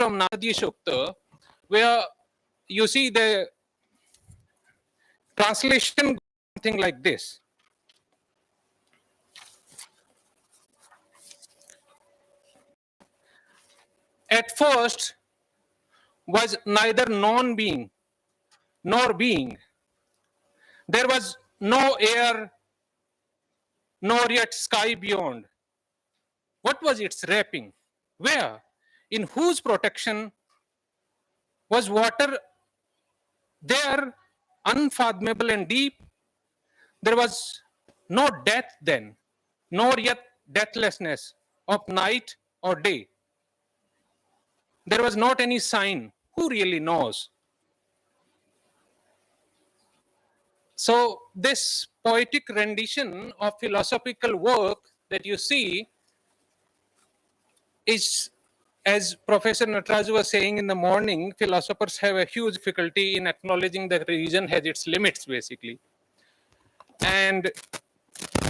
from Nadi Shukta, where you see the translation something like this. At first was neither non-being nor being. There was no air, nor yet sky beyond. What was its wrapping? Where? In whose protection was water there, unfathomable and deep? There was no death then, nor yet deathlessness of night or day. There was not any sign. Who really knows? So, this poetic rendition of philosophical work that you see is, as Professor Nataraj was saying in the morning, philosophers have a huge difficulty in acknowledging that reason has its limits, basically. And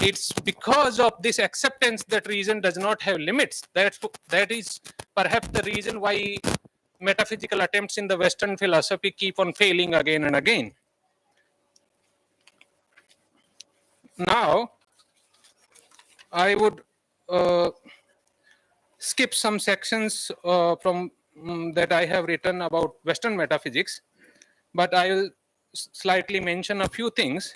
it's because of this acceptance that reason does not have limits. That is perhaps the reason why metaphysical attempts in the Western philosophy keep on failing again and again. Now, I would skip some sections from that I have written about Western metaphysics, but I will slightly mention a few things.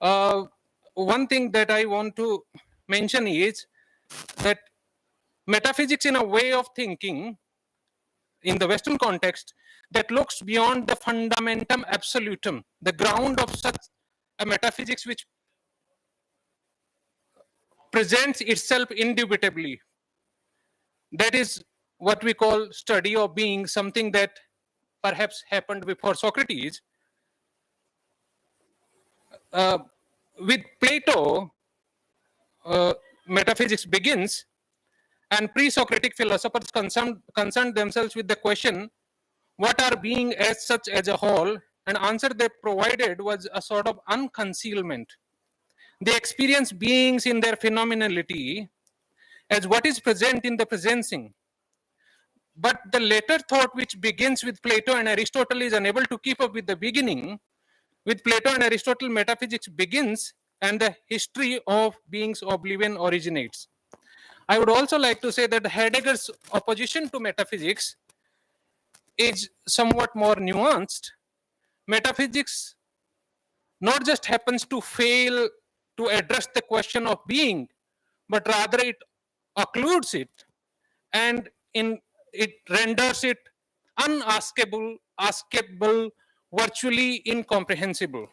One thing that I want to mention is that metaphysics, in a way of thinking in the Western context, that looks beyond the fundamentum absolutum, the ground of such a metaphysics which presents itself indubitably. That is what we call study of being, something that perhaps happened before Socrates. With Plato, metaphysics begins, and pre-Socratic philosophers concerned themselves with the question, what are being as such as a whole? And answer they provided was a sort of unconcealment. They experience beings in their phenomenality as what is present in the presencing. But the later thought, which begins with Plato and Aristotle, is unable to keep up with the beginning. With Plato and Aristotle, metaphysics begins and the history of being's oblivion originates. I would also like to say that Heidegger's opposition to metaphysics is somewhat more nuanced. Metaphysics not just happens to fail to address the question of being, but rather it occludes it, and it renders it unaskable, askable, virtually incomprehensible.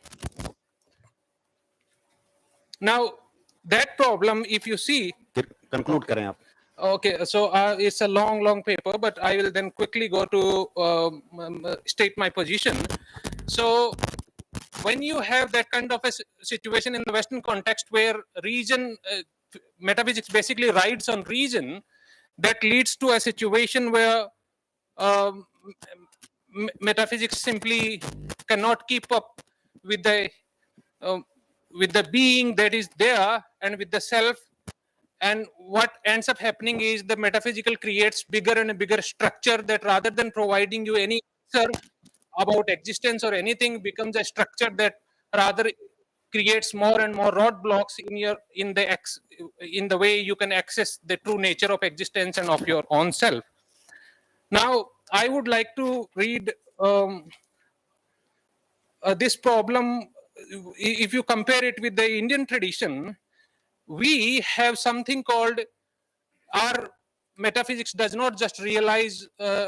Now, that problem, if you see, conclude करें आप. Okay, so it's a long paper, but I will then quickly go to state my position. So, when you have that kind of a situation in the Western context where reason, metaphysics basically rides on reason, that leads to a situation where metaphysics simply cannot keep up with the being that is there and with the self. And what ends up happening is the metaphysical creates bigger and a bigger structure that, rather than providing you any answer about existence or anything, becomes a structure that rather creates more and more roadblocks in the way you can access the true nature of existence and of your own self. Now, I would like to read this problem. If you compare it with the Indian tradition, we have something called, our metaphysics does not just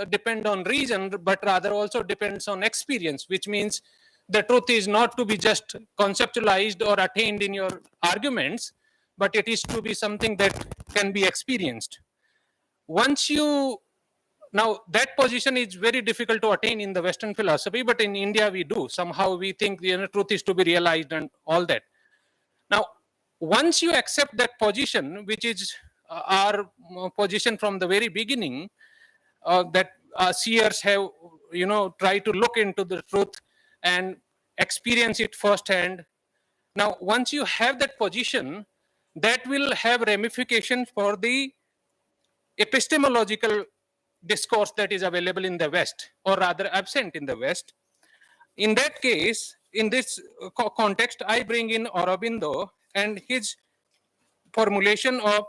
depend on reason, but rather also depends on experience, which means the truth is not to be just conceptualized or attained in your arguments, but it is to be something that can be experienced. Now that position is very difficult to attain in the Western philosophy, but in India we do. Somehow we think the truth is to be realized and all that. Now, once you accept that position, which is our position from the very beginning, that seers have, tried to look into the truth and experience it firsthand. Now, once you have that position, that will have ramifications for the epistemological discourse that is available in the West, or rather absent in the West. In that case, in this context, I bring in Aurobindo and his formulation of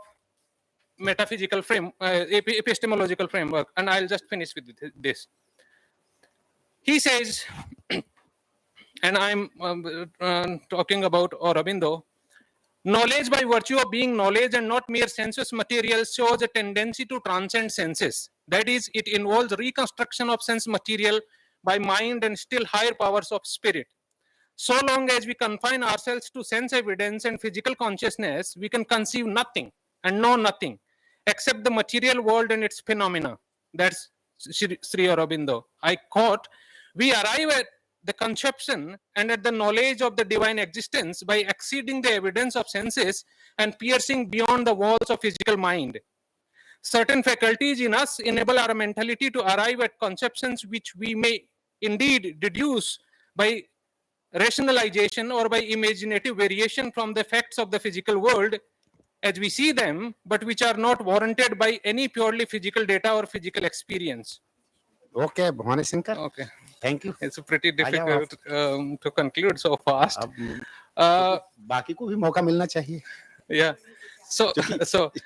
metaphysical epistemological framework, and I'll just finish with this. He says, and I'm talking about Aurobindo, knowledge by virtue of being knowledge and not mere sensuous material shows a tendency to transcend senses. That is, it involves reconstruction of sense material by mind and still higher powers of spirit. So long as we confine ourselves to sense evidence and physical consciousness, we can conceive nothing and know nothing except the material world and its phenomena. That's Sri Aurobindo. I quote, we arrive at the conception and at the knowledge of the divine existence by exceeding the evidence of senses and piercing beyond the walls of physical mind. Certain faculties in us enable our mentality to arrive at conceptions which we may indeed deduce by rationalization or by imaginative variation from the facts of the physical world as we see them, but which are not warranted by any purely physical data or physical experience. Okay, Bhavani Shankar. Okay. Thank you. It's pretty difficult to conclude so fast. बाकी को भी मौका मिलना चाहिए. Yeah. So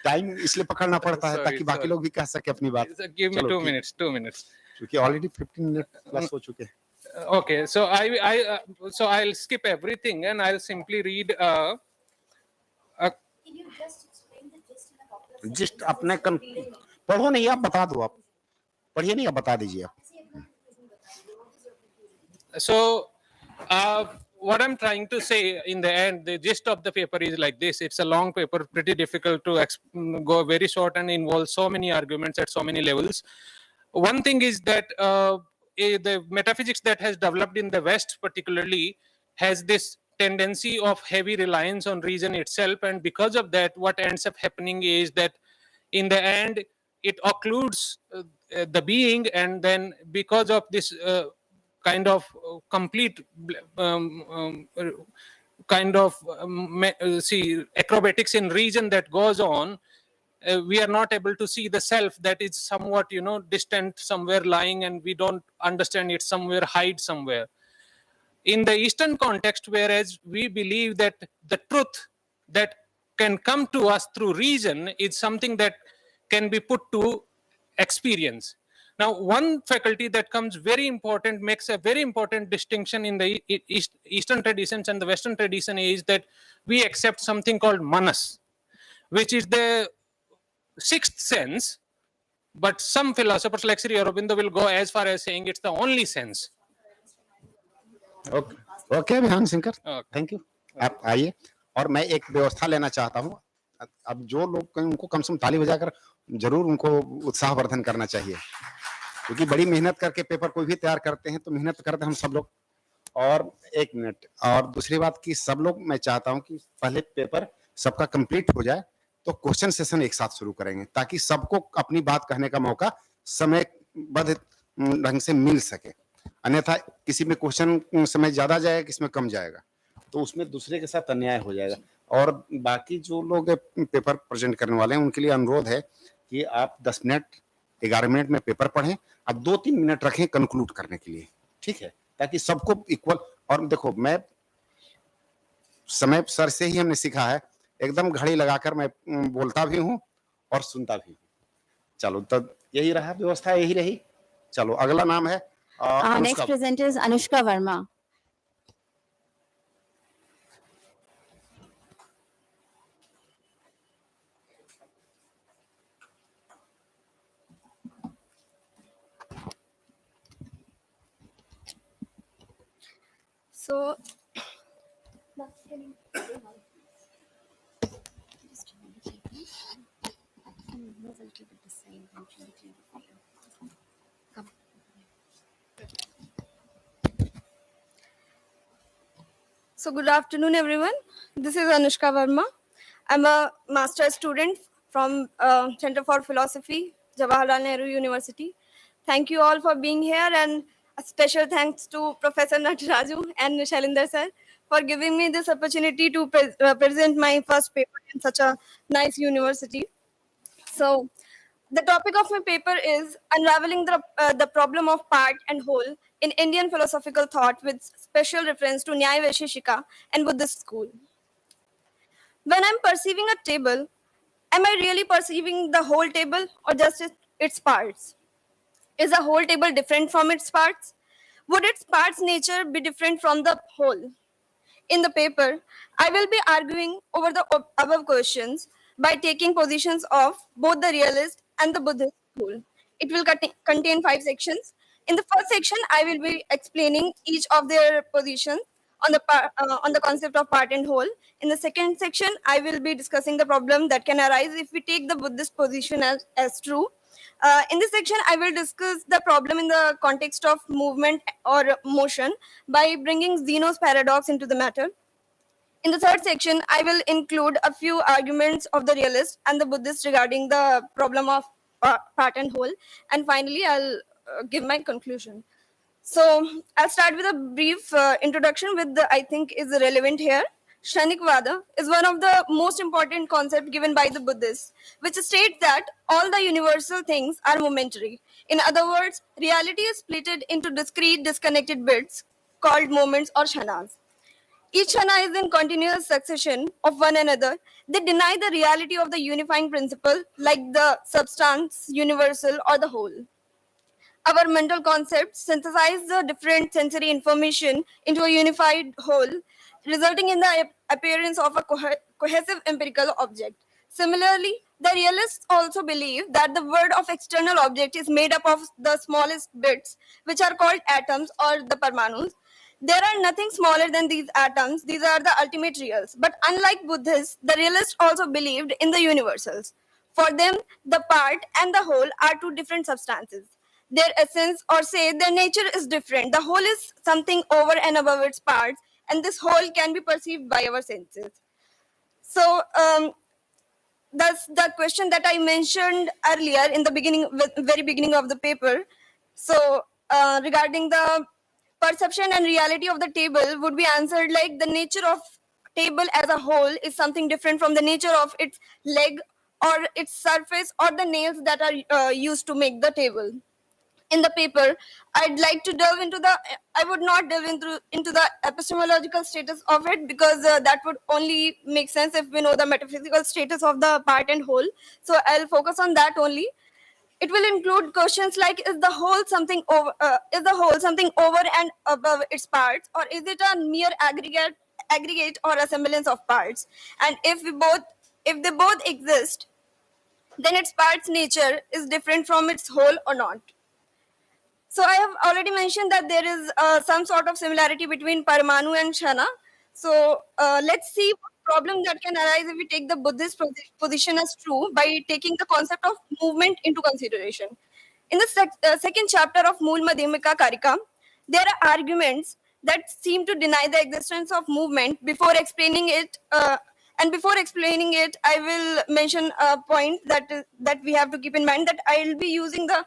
time इसलिए पकड़ना पड़ता है ताकि बाकी लोग भी कह सके अपनी बात. Give me 2 minutes. 2 minutes. क्योंकि already 15 minutes plus हो चुके हैं. Okay, so I'll skip everything and I'll simply read. Can you just explain the gist in a couple of sentences? Just अपने पढ़ो नहीं, आप बता दो. आप पढ़िए नहीं, आप बता दीजिए आप. So what I'm trying to say in the end, the gist of the paper is like this. It's a long paper, pretty difficult to go very short and involve so many arguments at so many levels. One thing is that the metaphysics that has developed in the West particularly has this tendency of heavy reliance on reason itself, and because of that what ends up happening is that in the end it occludes the being, and then because of this kind of complete acrobatics in reason that goes on, we are not able to see the self that is somewhat distant somewhere lying, and we don't understand it somewhere, hide somewhere. In the Eastern context, whereas we believe that the truth that can come to us through reason is something that can be put to experience. Now, one faculty that comes very important, makes a very important distinction in the Eastern traditions and the Western tradition, is that we accept something called manas, which is the sixth sense, but some philosophers like Sri Aurobindo will go as far as saying it's the only sense. Okay Vihan Shankar, thank you. आप आइए और मैं एक व्यवस्था लेना चाहता हूँ. अब जो लोग उनको कम से कम ताली बजाकर जरूर उनको उत्साहवर्धन करना चाहिए, क्योंकि बड़ी मेहनत करके पेपर कोई भी तैयार करते हैं तो मेहनत करते हैं हम सब लोग. और एक मिनट, और दूसरी बात कि सब लोग, मैं चाहता हूं कि पहले पेपर सबका कंप्लीट हो जाए तो क्वेश्चन सेशन एक साथ शुरू करेंगे ताकि सबको अपनी बात कहने का मौका समयबद्ध ढंग से मिल सके. अन्यथा किसी में क्वेश्चन समय ज्यादा जाएगा, किसी में कम जाएगा, तो उसमें दूसरे के साथ अन्याय हो जाएगा. और बाकी जो लोग पेपर प्रेजेंट करने वाले हैं उनके लिए अनुरोध है कि आप 10 मिनट 11 मिनट में पेपर पढ़ें, अब 2-3 मिनट रखें कंक्लूड करने के लिए, ठीक है, ताकि सबको इक्वल. और देखो, मैं समय सर से ही हमने सीखा है, एकदम घड़ी लगाकर मैं बोलता भी हूं और सुनता भी हूं. चलो, तो यही रहा, व्यवस्था यही रही. चलो, अगला नाम है next presenter is Anushka Verma. So, good afternoon, everyone. This is Anushka Verma. I'm a master's student from Center for Philosophy, Jawaharlal Nehru University. Thank you all for being here, and a special thanks to Professor Nataraju and Shailinder sir for giving me this opportunity to present my first paper in such a nice university. So, The topic of my paper is unraveling the problem of part and whole in Indian philosophical thought with special reference to Nyaya Vaisheshika and Buddhist school. When I'm perceiving a table, am I really perceiving the whole table or just its parts? Is a whole table different from its parts? Would its parts nature be different from the whole? In the paper, I will be arguing over the above questions by taking positions of both the realist and the Buddhist school. It will contain 5 sections. In the first section, I will be explaining each of their positions on the concept of part and whole. In the second section, I will be discussing the problem that can arise if we take the Buddhist position as true. In this section, I will discuss the problem in the context of movement or motion by bringing Zeno's paradox into the matter. In the third section, I will include a few arguments of the realist and the Buddhist regarding the problem of part and whole. And finally, I'll give my conclusion. So I'll start with a brief introduction with the I think is relevant here. Shranikvada is one of the most important concepts given by the Buddhists, which states that all the universal things are momentary. In other words, reality is split into discrete, disconnected bits called moments or shanas. Each shana is in continuous succession of one another. They deny the reality of the unifying principle, like the substance, universal, or the whole. Our mental concepts synthesize the different sensory information into a unified whole, resulting in the appearance of a cohesive empirical object. Similarly, the realists also believe that the world of external object is made up of the smallest bits, which are called atoms or the parmanus. There are nothing smaller than these atoms. These are the ultimate reals. But unlike Buddhists, the realists also believed in the universals. For them, the part and the whole are two different substances. Their essence, or say their nature, is different. The whole is something over and above its parts, and this whole can be perceived by our senses. So, that's the question that I mentioned earlier in the very beginning of the paper. So, regarding the perception and reality of the table would be answered like the nature of table as a whole is something different from the nature of its leg or its surface or the nails that are used to make the table. In the paper, I'd like to delve into the I would not delve into the epistemological status of it, because that would only make sense if we know the metaphysical status of the part and whole. So I'll focus on that only. It will include questions like, is the whole something over and above its parts, or is it a mere aggregate or a semblance of parts? And if they both exist, then its parts nature is different from its whole or not. So I have already mentioned that there is some sort of similarity between Paramanu and Shana. So let's see what problem that can arise if we take the Buddhist position as true by taking the concept of movement into consideration. In the second chapter of Mool Madhyamika Karika, there are arguments that seem to deny the existence of movement. Before explaining it, I will mention a point that we have to keep in mind, that I will be using the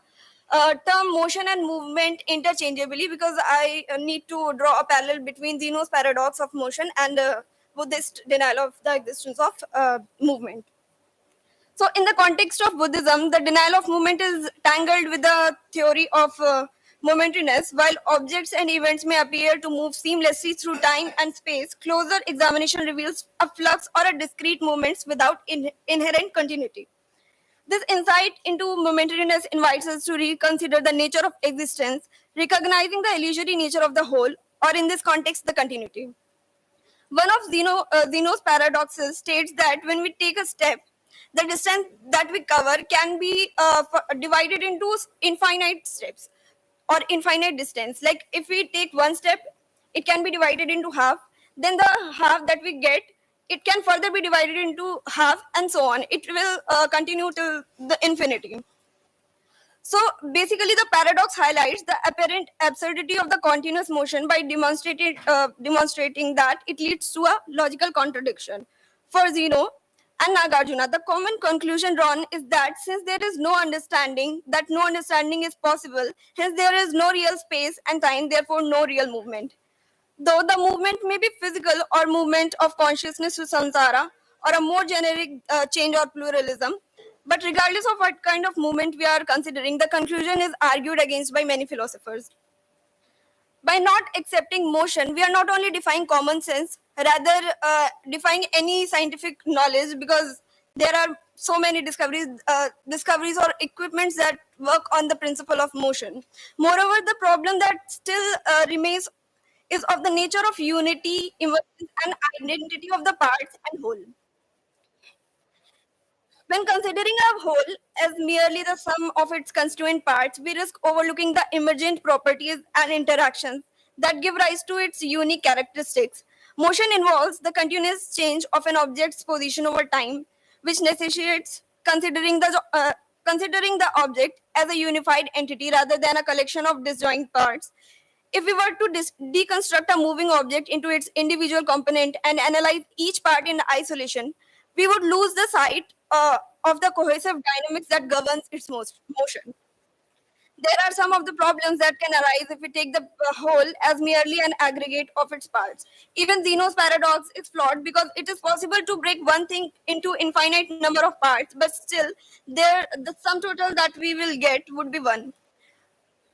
term motion and movement interchangeably, because I need to draw a parallel between Zeno's paradox of motion and Buddhist denial of the existence of movement. So in the context of Buddhism, the denial of movement is tangled with the theory of momentariness. While objects and events may appear to move seamlessly through time and space, closer examination reveals a flux or a discrete movements without inherent continuity. This insight into momentariness invites us to reconsider the nature of existence, recognizing the illusory nature of the whole, or in this context, the continuity. One of Zeno's paradoxes states that when we take a step, the distance that we cover can be divided into infinite steps or infinite distance. Like if we take one step, it can be divided into half. Then the half that we get, it can further be divided into half, and so on. It will continue till the infinity. So basically, the paradox highlights the apparent absurdity of the continuous motion by demonstrating that it leads to a logical contradiction. For Zeno and Nagarjuna, the common conclusion drawn is that since there is no understanding, that no understanding is possible, hence there is no real space and time, therefore no real movement. Though the movement may be physical or movement of consciousness to samsara, or a more generic change or pluralism, But regardless of what kind of movement we are considering, the conclusion is argued against by many philosophers. By not accepting motion, we are not only defying common sense, rather defying any scientific knowledge, because there are so many discoveries or equipments that work on the principle of motion. Moreover, the problem that still remains is of the nature of unity, emergence, and identity of the parts and whole. When considering a whole as merely the sum of its constituent parts, we risk overlooking the emergent properties and interactions that give rise to its unique characteristics. Motion involves the continuous change of an object's position over time, which necessitates considering the object as a unified entity rather than a collection of disjoint parts. If we were to deconstruct a moving object into its individual component and analyze each part in isolation, we would lose the sight of the cohesive dynamics that governs its motion. There are some of the problems that can arise if we take the whole as merely an aggregate of its parts. Even Zeno's paradox is flawed because it is possible to break one thing into infinite number of parts, but still, the sum total that we will get would be one.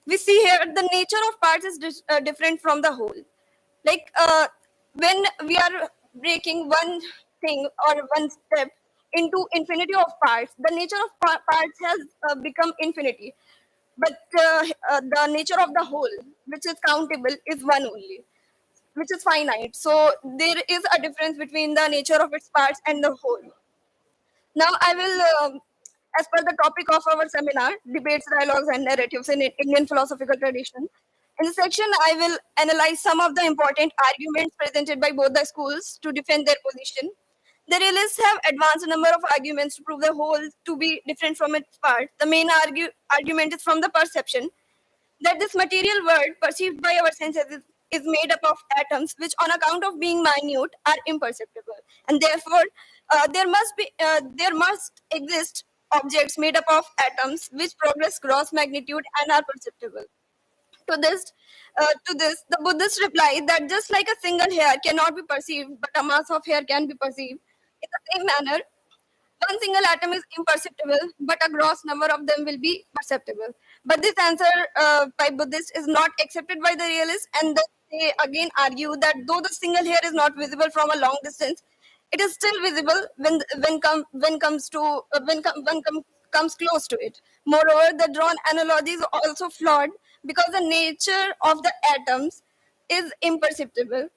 We see here the nature of parts is different from the whole. Like when we are breaking one thing or one step into infinity of parts, the nature of parts has become infinity, but the nature of the whole, which is countable, is one only, which is finite. So there is a difference between the nature of its parts and the whole. Now I will, as per the topic of our seminar, debates, dialogues, and narratives in Indian philosophical tradition. In this section, I will analyze some of the important arguments presented by both the schools to defend their position. The realists have advanced a number of arguments to prove the whole to be different from its part. The main argument is from the perception that this material world perceived by our senses is made up of atoms which on account of being minute are imperceptible, and therefore there must exist objects made up of atoms which progress gross magnitude and are perceptible. To this the Buddhists reply that just like a single hair cannot be perceived but a mass of hair can be perceived, in the same manner one single atom is imperceptible, but a gross number of them will be perceptible. But this answer by Buddhists is not accepted by the realists, and thus they again argue that though the single hair is not visible from a long distance, it is still visible when comes close to it. Moreover, the drawn analogy is also flawed because the nature of the atoms is imperceptible,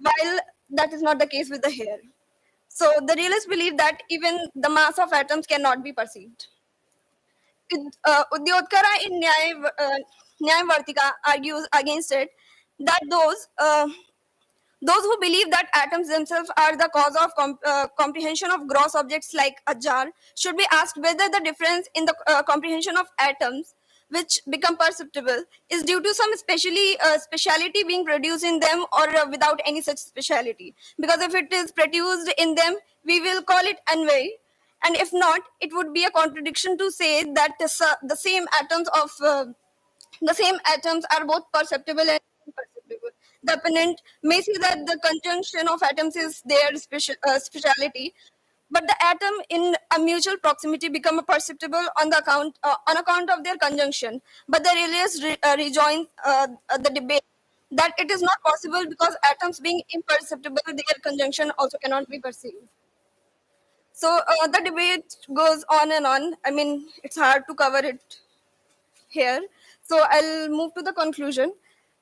while that is not the case with the hair. So the realists believe that even the mass of atoms cannot be perceived. Udyodhara in Nyaya argues against it that those who believe that atoms themselves are the cause of comprehension of gross objects like a jar should be asked whether the difference in the comprehension of atoms which become perceptible is due to some speciality being produced in them or without any such speciality. Because if it is produced in them, we will call it envy, and if not, it would be a contradiction to say that the same atoms are both perceptible and imperceptible. The opponent may say that the conjunction of atoms is their speciality, but the atom in a mutual proximity become perceptible on account of their conjunction. But the realists rejoin the debate that it is not possible because atoms being imperceptible, their conjunction also cannot be perceived. So the debate goes on and on. I mean, it's hard to cover it here. So I'll move to the conclusion.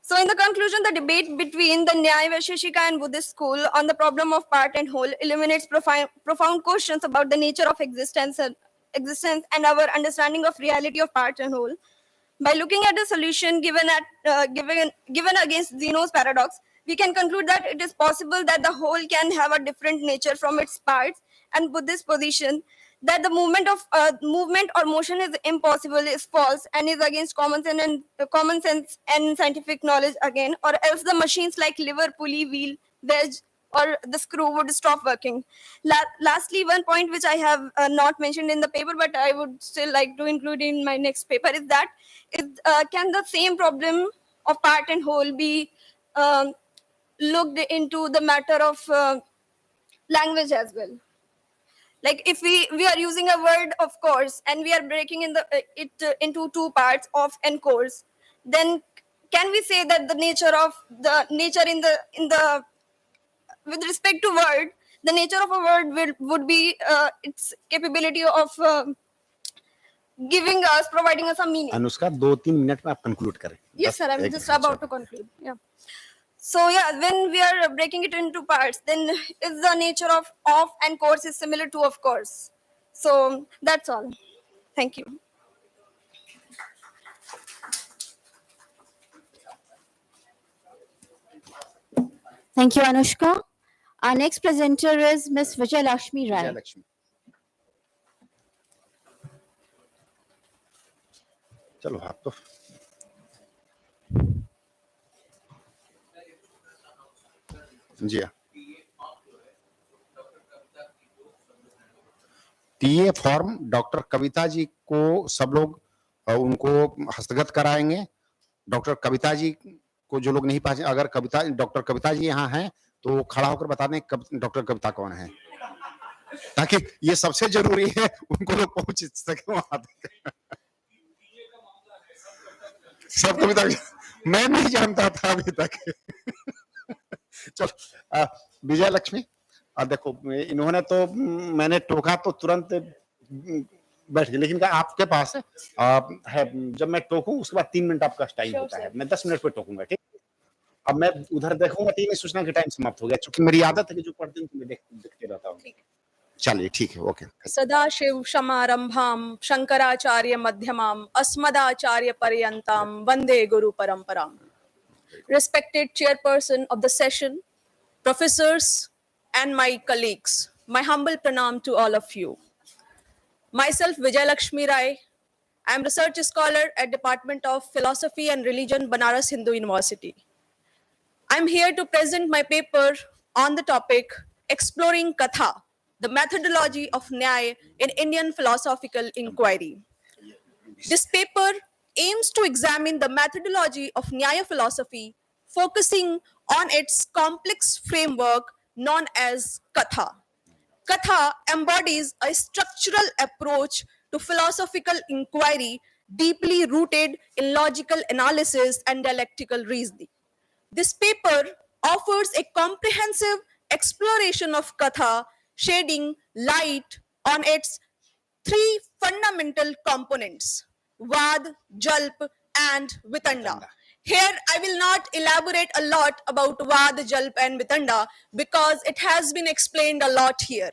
So in the conclusion, the debate between the Nyaya Vaisheshika and Buddhist school on the problem of part and whole illuminates profound questions about the nature of existence and our understanding of reality of part and whole. By looking at the solution given against Zeno's paradox, we can conclude that it is possible that the whole can have a different nature from its parts, and Buddhist position that the movement or motion is impossible is false and is against common sense and scientific knowledge again, or else the machines like liver, pulley, wheel, wedge, or the screw would stop working. Lastly, one point which I have not mentioned in the paper, but I would still like to include in my next paper is that can the same problem of part and whole be looked into the matter of language as well? Like if we are using a word of course and we are breaking it into two parts, of and course, then can we say that the nature in the with respect to word, the nature of a word would be its capability of providing us a meaning. Anushka 2-3 minute में आप conclude करें. Yes, sir. I'm just about to conclude. Yeah. So yeah, when we are breaking it into parts, then is the nature of and course is similar to of course. So that's all. Thank you. Thank you, Anushka. Our next presenter is Ms. Vijayalakshmi Rai. Jayalakshmi. चलो आप तो जी हाँ. TA form doctor Kavita ji को सब लोग उनको हस्तगत कराएंगे. डॉक्टर कविता जी को जो लोग नहीं पहचाने, अगर डॉक्टर कविता जी यहाँ हैं तो खड़ा होकर बता दें डॉक्टर कविता कौन है, ताकि ये सबसे जरूरी है उनको लोग पहुंच सके वहां तक. सब कविता मैं नहीं जानता था अभी तक. चलो विजय लक्ष्मी. देखो इन्होंने तो मैंने टोका तो तुरंत बैठ गए, लेकिन आपके पास है जब मैं टोकूं उसके बाद 3 मिनट आपका टाइम होता है. मैं 10 मिनट पे टोकूंगा. ठीक. अब मैं उधर देखूंगा 3 सूचना के टाइम समाप्त हो गया, क्योंकि मेरी आदत है कि जो पढ़ते हैं मैं देखते रहता हूँ. चलिए ठीक है. Okay. Sadashiv समारंभाम Shankaracharya मध्यमाम अस्मदाचार्य पर्यंताम Vande Guru परंपराम. Respected chairperson of the session, professors and my colleagues, my humble pranam to all of you. Myself Vijayalakshmi Rai. I am research scholar at Department of Philosophy and Religion, Banaras Hindu University. I am here to present my paper on the topic Exploring Katha, the methodology of Nyaya in Indian philosophical inquiry. This paper aims to examine the methodology of Nyaya philosophy, focusing on its complex framework known as Katha. Katha embodies a structural approach to philosophical inquiry deeply rooted in logical analysis and dialectical reasoning. This paper offers a comprehensive exploration of Katha, shedding light on its 3 fundamental components: Vad, Jalp, and Vitanda. Here, I will not elaborate a lot about Vad, Jalp, and Vitanda because it has been explained a lot here.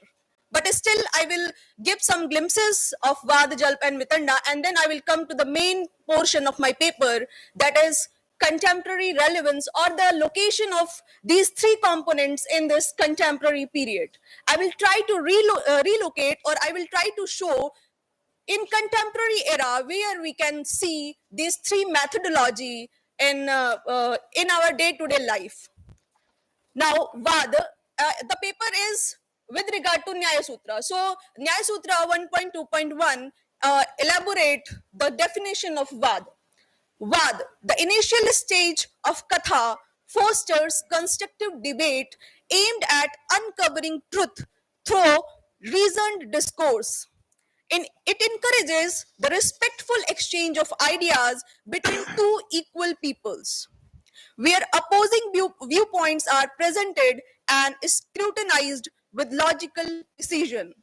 But still, I will give some glimpses of Vad, Jalp, and Vitanda, and then I will come to the main portion of my paper, that is contemporary relevance or the location of these 3 components in this contemporary period. I will try to relocate, or I will try to show in contemporary era where we can see these 3 methodology in our day-to-day life. Now, Vad, the paper is with regard to Nyaya Sutra. So, Nyaya Sutra 1.2.1 elaborate the definition of Vad. Vad, the initial stage of Katha, fosters constructive debate aimed at uncovering truth through reasoned discourse. It encourages the respectful exchange of ideas between 2 equal peoples, where opposing viewpoints are presented and scrutinized with logical precision.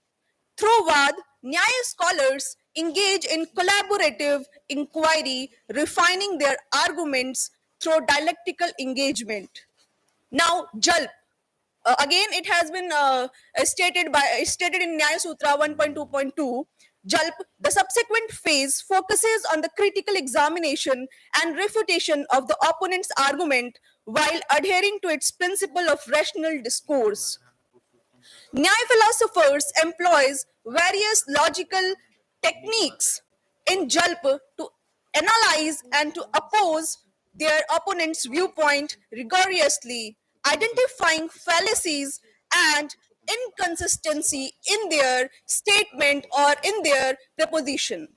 Through Vad, Nyaya scholars engage in collaborative inquiry, refining their arguments through dialectical engagement. Now, Jalp. Again, it has been stated in Nyaya Sutra 1.2.2. Jalp, the subsequent phase, focuses on the critical examination and refutation of the opponent's argument while adhering to its principle of rational discourse. Nyaya philosophers employs various logical techniques in Jalp to analyze and to oppose their opponent's viewpoint rigorously, identifying fallacies and inconsistency in their statement or in their proposition.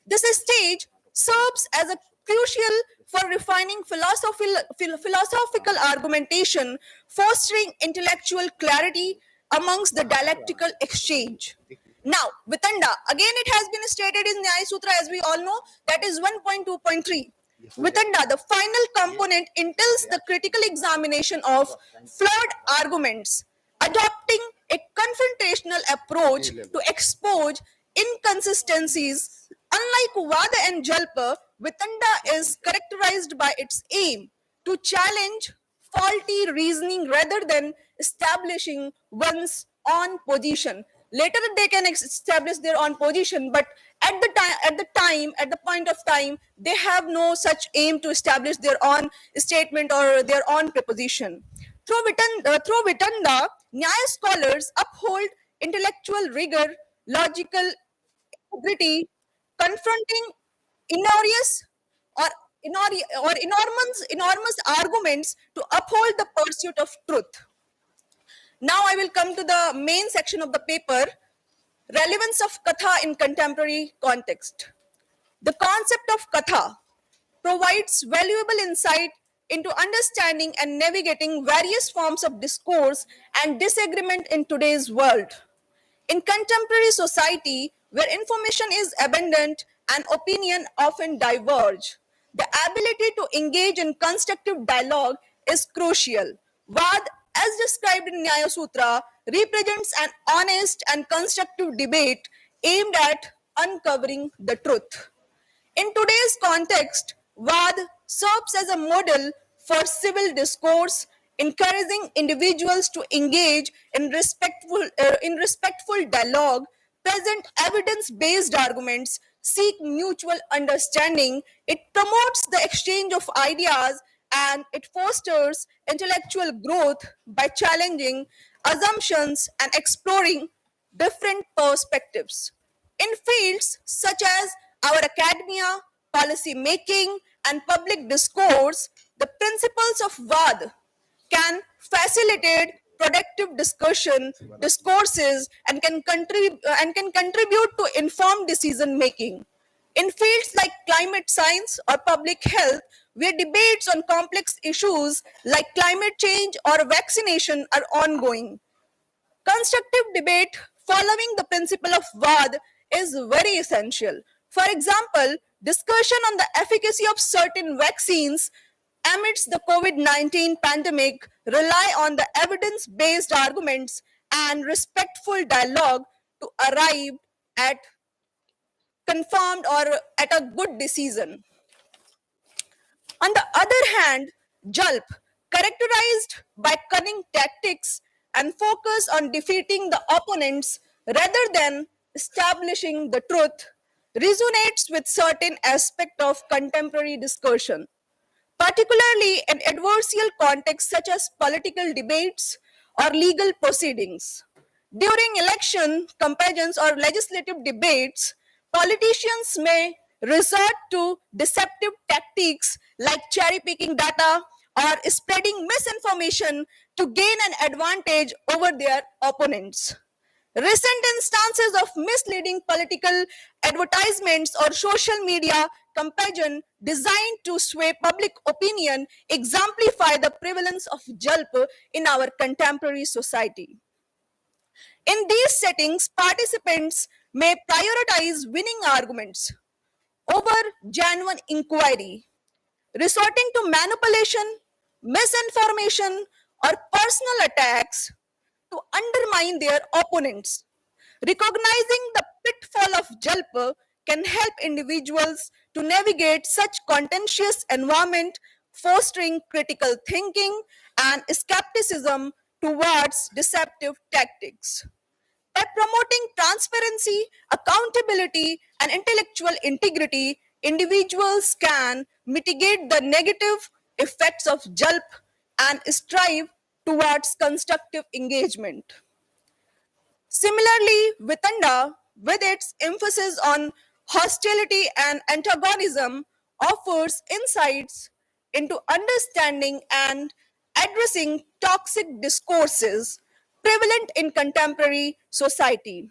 This stage serves as a crucial for refining philosophical argumentation, fostering intellectual clarity amongst the dialectical exchange. Now, Vitanda, again it has been stated in Nyaya Sutra, as we all know, that is 1.2.3. Vitanda, the final component, entails the critical examination of flawed arguments, adopting a confrontational approach to expose inconsistencies. Unlike Vada and Jalpa, Vitanda is characterized by its aim to challenge faulty reasoning rather than establishing one's own position. Later they can establish their own position, but at the point of time, they have no such aim to establish their own statement or their own proposition. Through Vitanda, Nyaya scholars uphold intellectual rigor, logical integrity, confronting enormous or enormous arguments to uphold the pursuit of truth. Now I will come to the main section of the paper, relevance of Katha in contemporary context. The concept of Katha provides valuable insight into understanding and navigating various forms of discourse and disagreement in today's world. In contemporary society, where information is abundant and opinion often diverge, the ability to engage in constructive dialogue is crucial. Vad, as described in Nyaya Sutra, represents an honest and constructive debate aimed at uncovering the truth. In today's context, Vad serves as a model for civil discourse, encouraging individuals to engage in respectful dialogue, present evidence-based arguments, seek mutual understanding. It promotes the exchange of ideas and it fosters intellectual growth by challenging assumptions and exploring different perspectives. In fields such as our academia, policy making, and public discourse, the principles of Vad can facilitate productive discourses, and can contribute to informed decision making. In fields like climate science or public health, where debates on complex issues like climate change or vaccination are ongoing, constructive debate following the principle of Vad is very essential. For example, discussion on the efficacy of certain vaccines amidst the COVID-19 pandemic rely on the evidence-based arguments and respectful dialogue to arrive at confirmed or at a good decision. On the other hand, Jalp, characterized by cunning tactics and focus on defeating the opponents rather than establishing the truth, resonates with certain aspects of contemporary discussion, particularly in adversarial contexts such as political debates or legal proceedings. During election campaigns or legislative debates, politicians may resort to deceptive tactics like cherry picking data or spreading misinformation to gain an advantage over their opponents. Recent instances of misleading political advertisements or social media campaign designed to sway public opinion exemplify the prevalence of Jalp in our contemporary society. In these settings, participants may prioritize winning arguments over genuine inquiry, resorting to manipulation, misinformation, or personal attacks to undermine their opponents. Recognizing the pitfall of Jalpa can help individuals to navigate such contentious environment, fostering critical thinking and skepticism towards deceptive tactics. By promoting transparency, accountability, and intellectual integrity, individuals can mitigate the negative effects of Jalp and strive towards constructive engagement. Similarly, Vitanda, with its emphasis on hostility and antagonism, offers insights into understanding and addressing toxic discourses prevalent in contemporary society.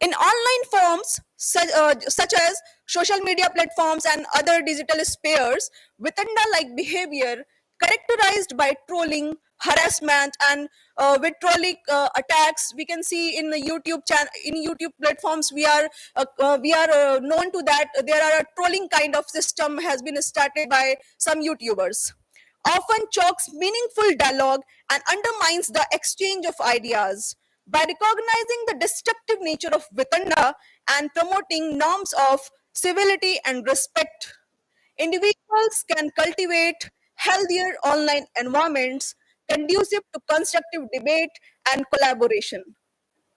In online forms such as social media platforms and other digital spheres, Vitanda-like behavior characterized by trolling, harassment, and vitriolic attacks. We can see in the YouTube platforms, we are known to that there are a trolling kind of system has been started by some YouTubers, often chokes meaningful dialogue and undermines the exchange of ideas. By recognizing the destructive nature of Vitanda and promoting norms of civility and respect, individuals can cultivate healthier online environments conducive to constructive debate and collaboration.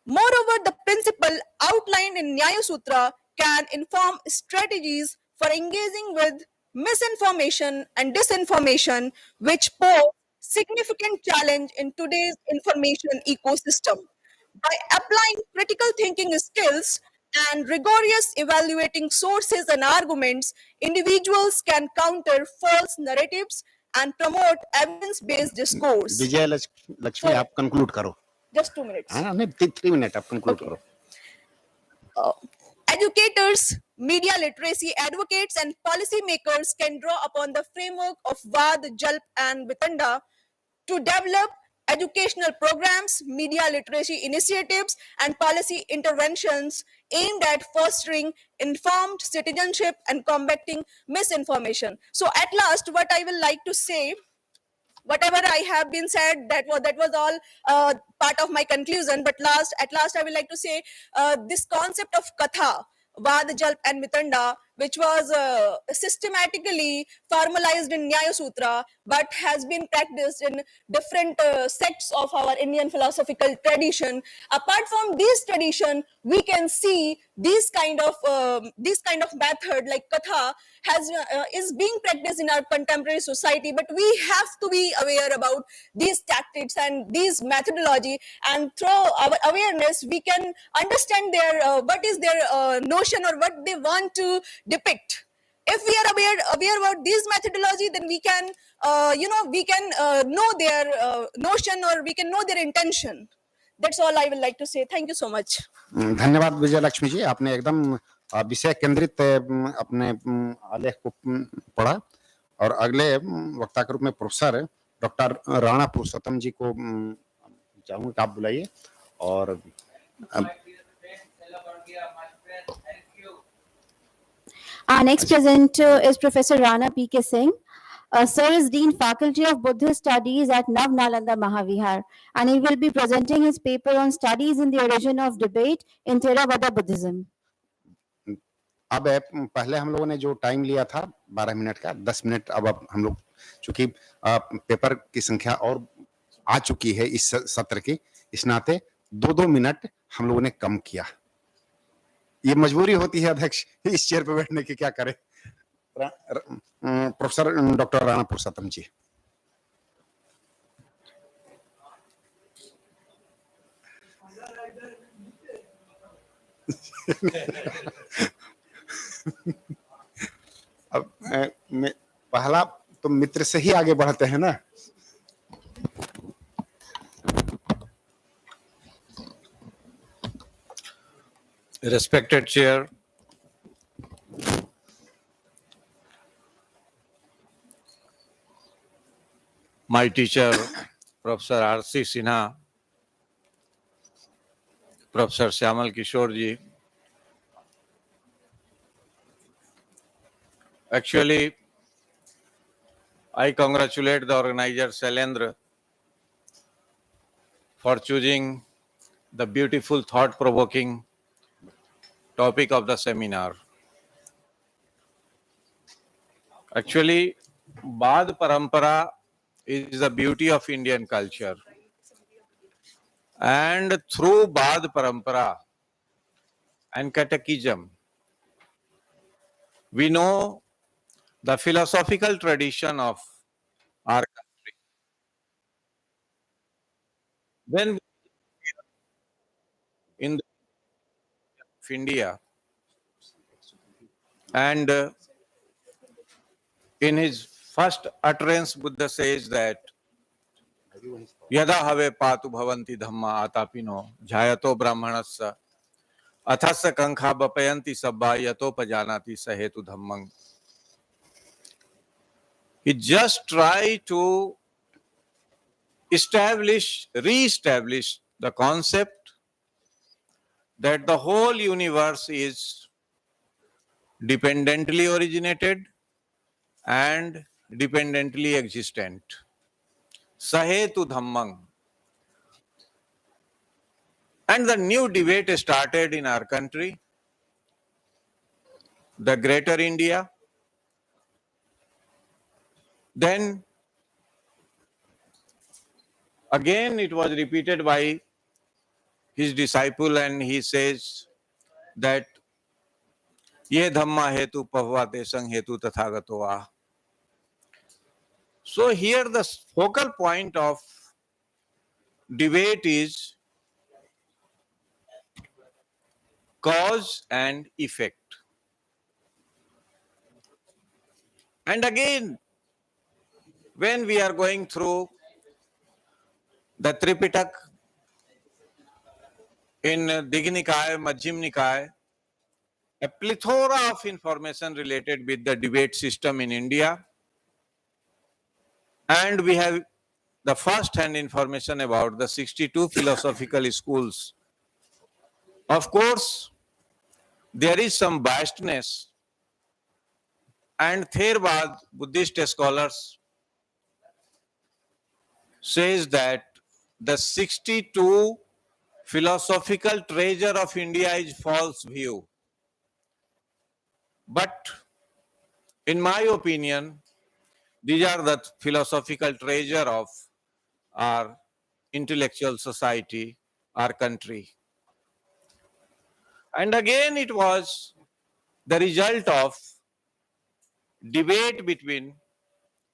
Moreover, the principle outlined in Nyaya Sutra can inform strategies for engaging with misinformation and disinformation, which pose significant challenge in today's information ecosystem. By applying critical thinking skills and rigorous evaluating sources and arguments, individuals can counter false narratives and promote evidence-based discourse. विजय लक्ष्मी, आप conclude करो. Just 2 minutes. हाँ, नहीं, 3 minute आप conclude करो. Educators, media literacy advocates, and policymakers can draw upon the framework of Vad, Jalp, and Vitanda to develop educational programs, media literacy initiatives, and policy interventions aimed at fostering informed citizenship and combating misinformation. So, at last, what I will like to say, whatever I have been said, that was all part of my conclusion. But at last, I would like to say this concept of katha, Vad, Jalp, and Mitanda, which was systematically formalized in Nyaya Sutra, but has been practiced in different sects of our Indian philosophical tradition. Apart from this tradition, we can see this kind of method like katha is being practiced in our contemporary society. But we have to be aware about these tactics and these methodology, and through our awareness, we can understand their what is their notion or what they want to depict. If we are aware about this methodology, then we can know their notion, or we can know their intention. That's all I would like to say. Thank you so much. धन्यवाद विजय लक्ष्मी जी, आपने एकदम विषय केंद्रित अपने आलेख को पढ़ा. और अगले वक्ता के रूप में प्रोफेसर डॉक्टर राणा पुरुषोत्तम जी को चाहूंगा कि आप बुलाइए. और Our next presenter is Professor Rana P.K. Singh. Sir is Dean Faculty of Buddhist Studies at Nav Nalanda Mahavihar, and he will be presenting his paper on studies in the origin of debate in Theravada Buddhism. अब पहले हम लोगों ने जो time लिया था 12 minute का, 10 minute अब हम लोग, चूंकि पेपर की संख्या और आ चुकी है इस सत्र की, इस नाते 2-2 मिनट हम लोगों ने कम किया. ये मजबूरी होती है अध्यक्ष इस चेयर पे बैठने की, क्या करें. प्रोफेसर डॉक्टर राणा पुरुषोत्तम जी. अब पहला तो मित्र से ही आगे बढ़ते हैं ना. Respected Chair, my teacher, Professor R.C. Sinha, Professor Syamal Kishore ji. Actually, I congratulate the organizer Shailendra for choosing the beautiful, thought-provoking topic of the seminar. Actually, Bad Parampara is the beauty of Indian culture. And through Bad Parampara and Catechism, we know the philosophical tradition of our country. When in the of India, and in his first utterance, Buddha says that Yada have patu bhavanti dhamma atapino jhayato brahmanasya athasya kankha bapayanti sabba yato pajanati sahetu dhammang. it just try to re-establish the concept that the whole universe is dependently originated and dependently existent. Sahetu Dhammang. And the new debate started in our country, the Greater India. Then again it was repeated by his disciple, and he says that ye dhamma hetu pavvate sang hetu tathagato ah. So here the focal point of debate is cause and effect. And again, when we are going through the Tripitak in Dignikaya, Majjhim Nikaya, a plethora of information related with the debate system in India. And we have the first-hand information about the 62 philosophical schools. Of course, there is some biasness, and Theravada Buddhist scholars says that the 62 philosophical treasure of India is false view. But in my opinion, these are the philosophical treasure of our intellectual society, our country. And again, it was the result of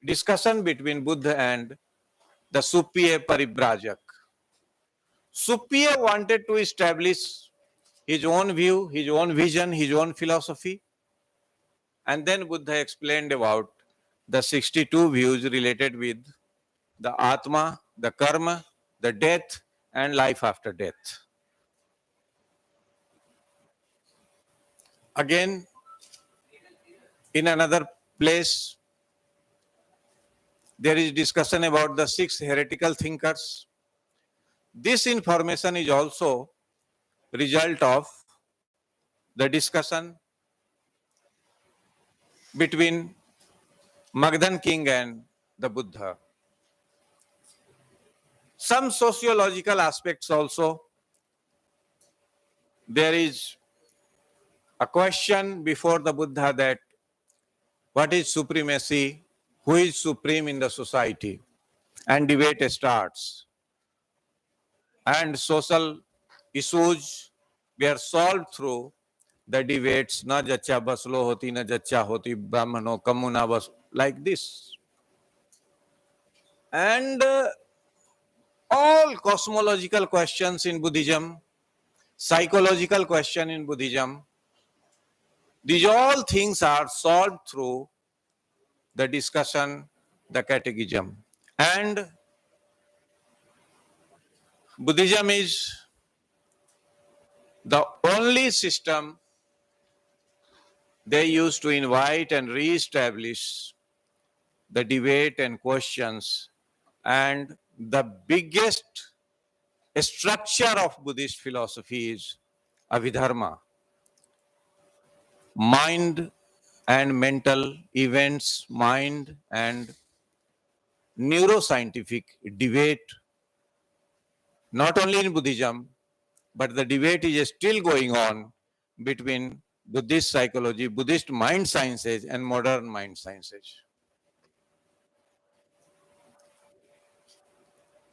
discussion between Buddha and the Supriya Paribrajak. Supriya wanted to establish his own view, his own vision, his own philosophy. And then Buddha explained about the 62 views related with the Atma, the Karma, the death, and life after death. Again, in another place, there is discussion about the 6 heretical thinkers. This information is also result of the discussion between Magdan King and the Buddha. Some sociological aspects also. There is a question before the Buddha that what is supremacy, who is supreme in the society, and debate starts. And social issues were solved through the debates, na jacha baslo hoti, na jacha hoti brahmano kamuna bas, like this. And all cosmological questions in Buddhism, psychological question in Buddhism, these all things are solved through the discussion, the catechism. And Buddhism is the only system they used to invite and re-establish the debate and questions. And the biggest structure of Buddhist philosophy is Abhidharma. Mind and mental events, mind and neuroscientific debate, not only in Buddhism, but the debate is still going on between Buddhist psychology, Buddhist mind sciences, and modern mind sciences.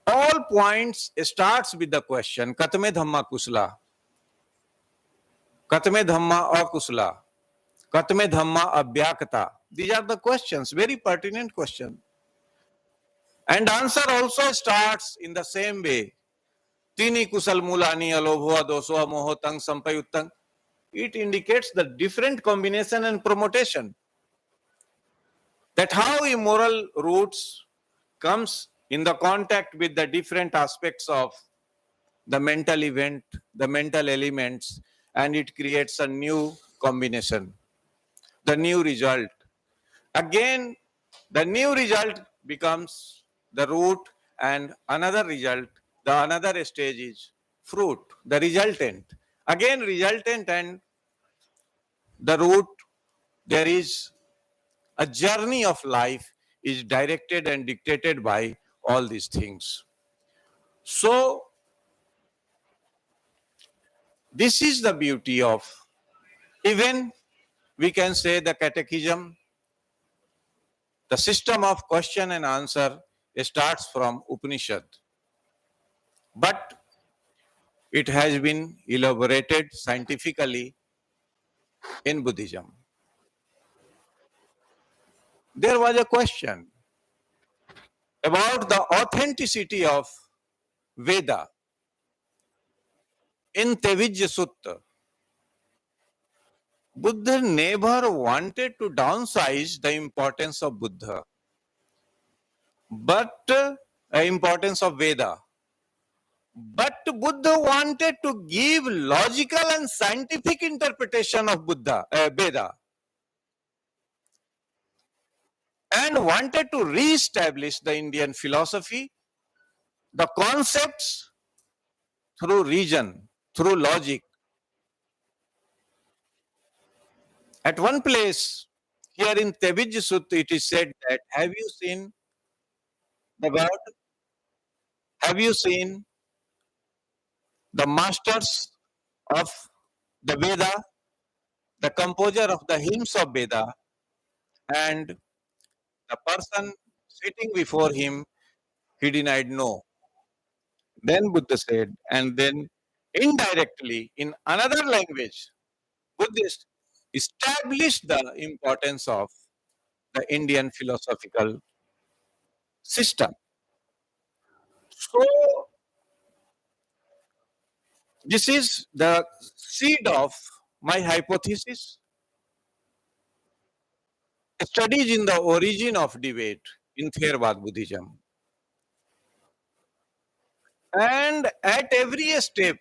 All points starts with the question, Katme Dhamma Kusla? Katme Dhamma Akusla? Katme Dhamma Abhyakata? These are the questions, very pertinent questions. And answer also starts in the same way. Tini kusal mulani alobhua dosoa mohotang sampayuttang. It indicates the different combination and permutation. That how immoral roots comes in the contact with the different aspects of the mental event, the mental elements, and it creates a new combination, the new result. Again, the new result becomes the root, and another result, the another stage is fruit, the resultant. Again, resultant and the root, there is a journey of life is directed and dictated by all these things. So, this is the beauty of, even we can say, the catechism, the system of question and answer starts from Upanishad. But it has been elaborated scientifically in Buddhism. There was a question about the authenticity of Veda in Tevijya Sutta. Buddha never wanted to downsize the importance of Buddha, but importance of Veda. But Buddha wanted to give logical and scientific interpretation of Veda, and wanted to re-establish the Indian philosophy, the concepts through reason, through logic. At one place, here in Tevijja Sutta, it is said that, have you seen the God? Have you seen the masters of the Veda, the composer of the hymns of Veda, and the person sitting before him, he denied no. Then Buddha said, and then indirectly in another language, Buddhists established the importance of the Indian philosophical system. So, this is the seed of my hypothesis. Studies in the origin of debate in Theravada Buddhism. And at every step,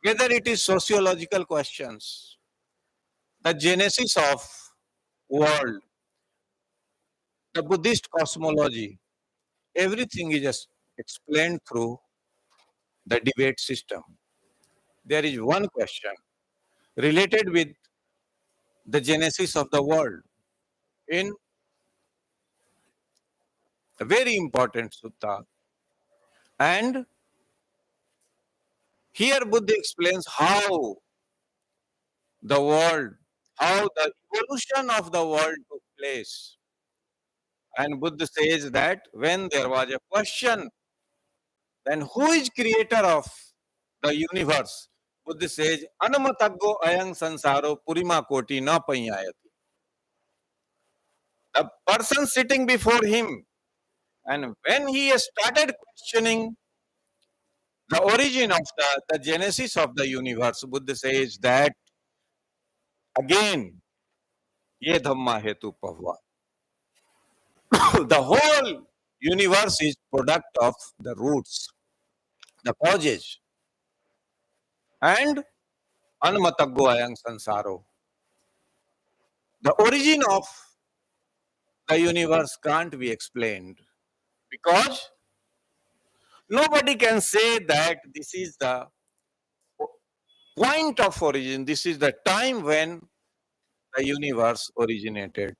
whether it is sociological questions, the genesis of world, the Buddhist cosmology, everything is just explained through the debate system. There is one question related with the genesis of the world in a very important sutta. And here Buddha explains how the world, how the evolution of the world took place. And Buddha says that when there was a question, then who is creator of the universe? Buddha says, Anamataggo ayang sansaro purima koti na panyayati. The person sitting before him, and when he started questioning the origin of the genesis of the universe, Buddha says that again, ye dhamma hetu pahva. The whole universe is product of the roots, the causes. And anmataggo ayang sansaro. The origin of the universe can't be explained because nobody can say that this is the point of origin, this is the time when the universe originated.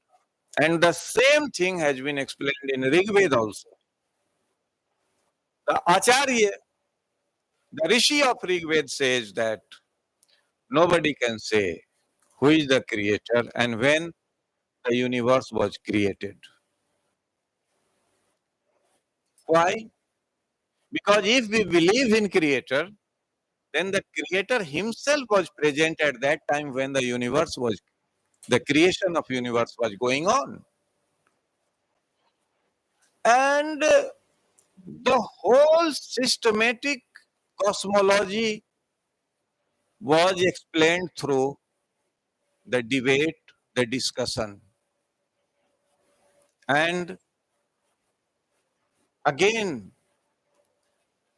And the same thing has been explained in Rig Veda also. The Acharya, the Rishi of Rig Veda says that nobody can say who is the creator and when the universe was created. Why? Because if we believe in creator, then the creator himself was present at that time when the universe was, the creation of universe was going on. And the whole systematic cosmology was explained through the debate, the discussion. And again,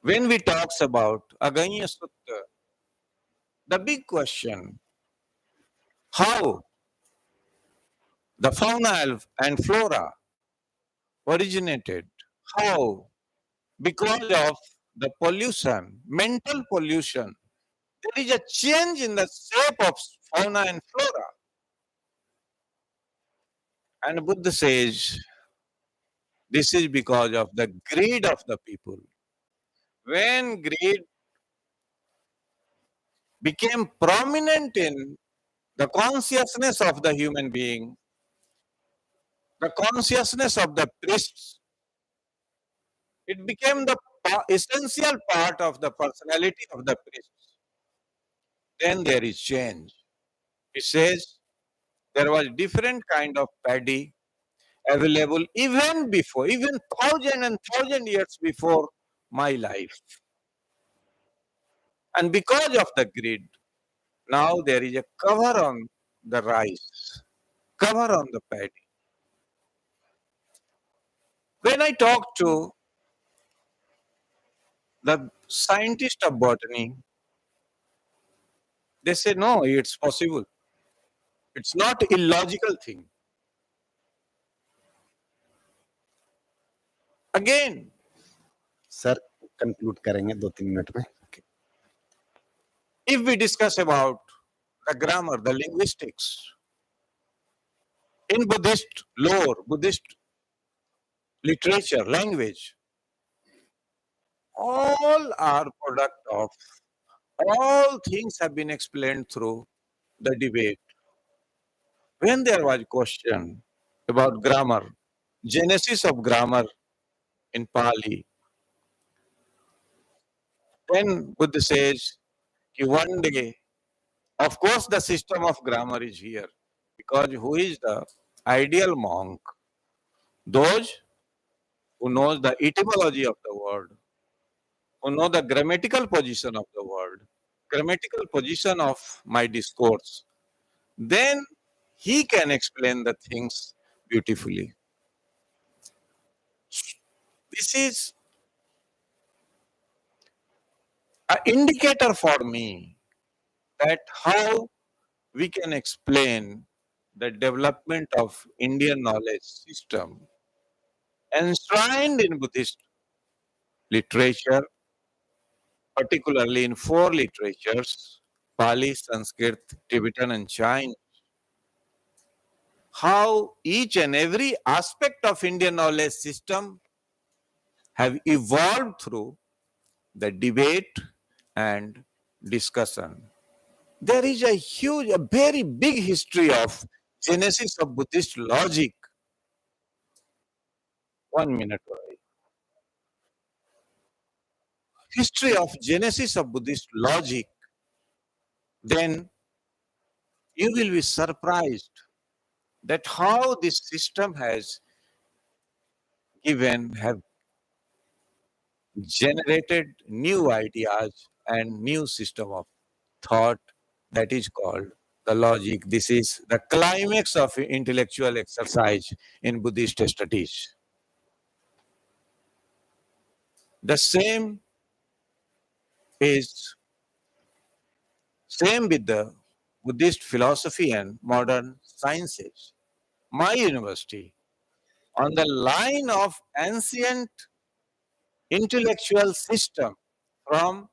when we talks about Aganya Sutta, the big question, how the fauna and flora originated. How? Because of the pollution, mental pollution. There is a change in the shape of fauna and flora. And Buddha says, this is because of the greed of the people. When greed became prominent in the consciousness of the human being, the consciousness of the priests, it became the essential part of the personality of the priests. Then there is change. He says there was different kind of paddy available even before, even thousand years before my life. And because of the greed, now there is a cover on the rice, cover on the paddy. When I talk to the scientist of botany, they say, no, it's possible. It's not illogical thing. Again, sir conclude करेंगे 2-3 minute में. if we discuss about the grammar, the linguistics, in Buddhist lore, Buddhist literature, language, all are product of, all things have been explained through the debate. When there was question about grammar, genesis of grammar in Pali, then Buddha says, ki one day, of course the system of grammar is here, because who is the ideal monk? Those who knows the etymology of the word, who know the grammatical position of the word, grammatical position of my discourse, then he can explain the things beautifully. This is an indicator for me that how we can explain the development of Indian knowledge system enshrined in Buddhist literature, particularly in 4 literatures, Pali, Sanskrit, Tibetan and Chinese. How each and every aspect of Indian knowledge system have evolved through the debate and discussion. There is a huge, a very big history of genesis of Buddhist logic. 1 minute. History of genesis of Buddhist logic. Then you will be surprised that how this system has have generated new ideas and new system of thought that is called the logic. This is the climax of intellectual exercise in Buddhist studies. The same with the Buddhist philosophy and modern sciences. My university, on the line of ancient intellectual system from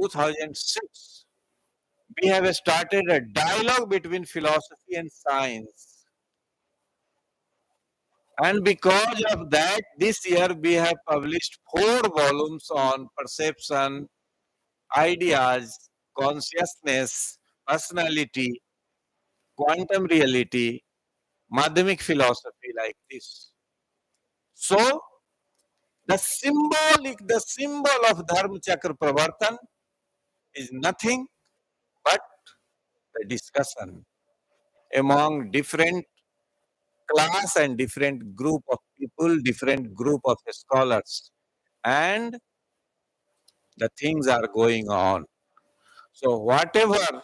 2006, we have started a dialogue between philosophy and science. And because of that, this year we have published 4 volumes on perception, ideas, consciousness, personality, quantum reality, Madhyamik philosophy, like this. So, the symbol of Dharma Chakra Pravartan is nothing but the discussion among different class and different group of people, different group of scholars, and the things are going on. So whatever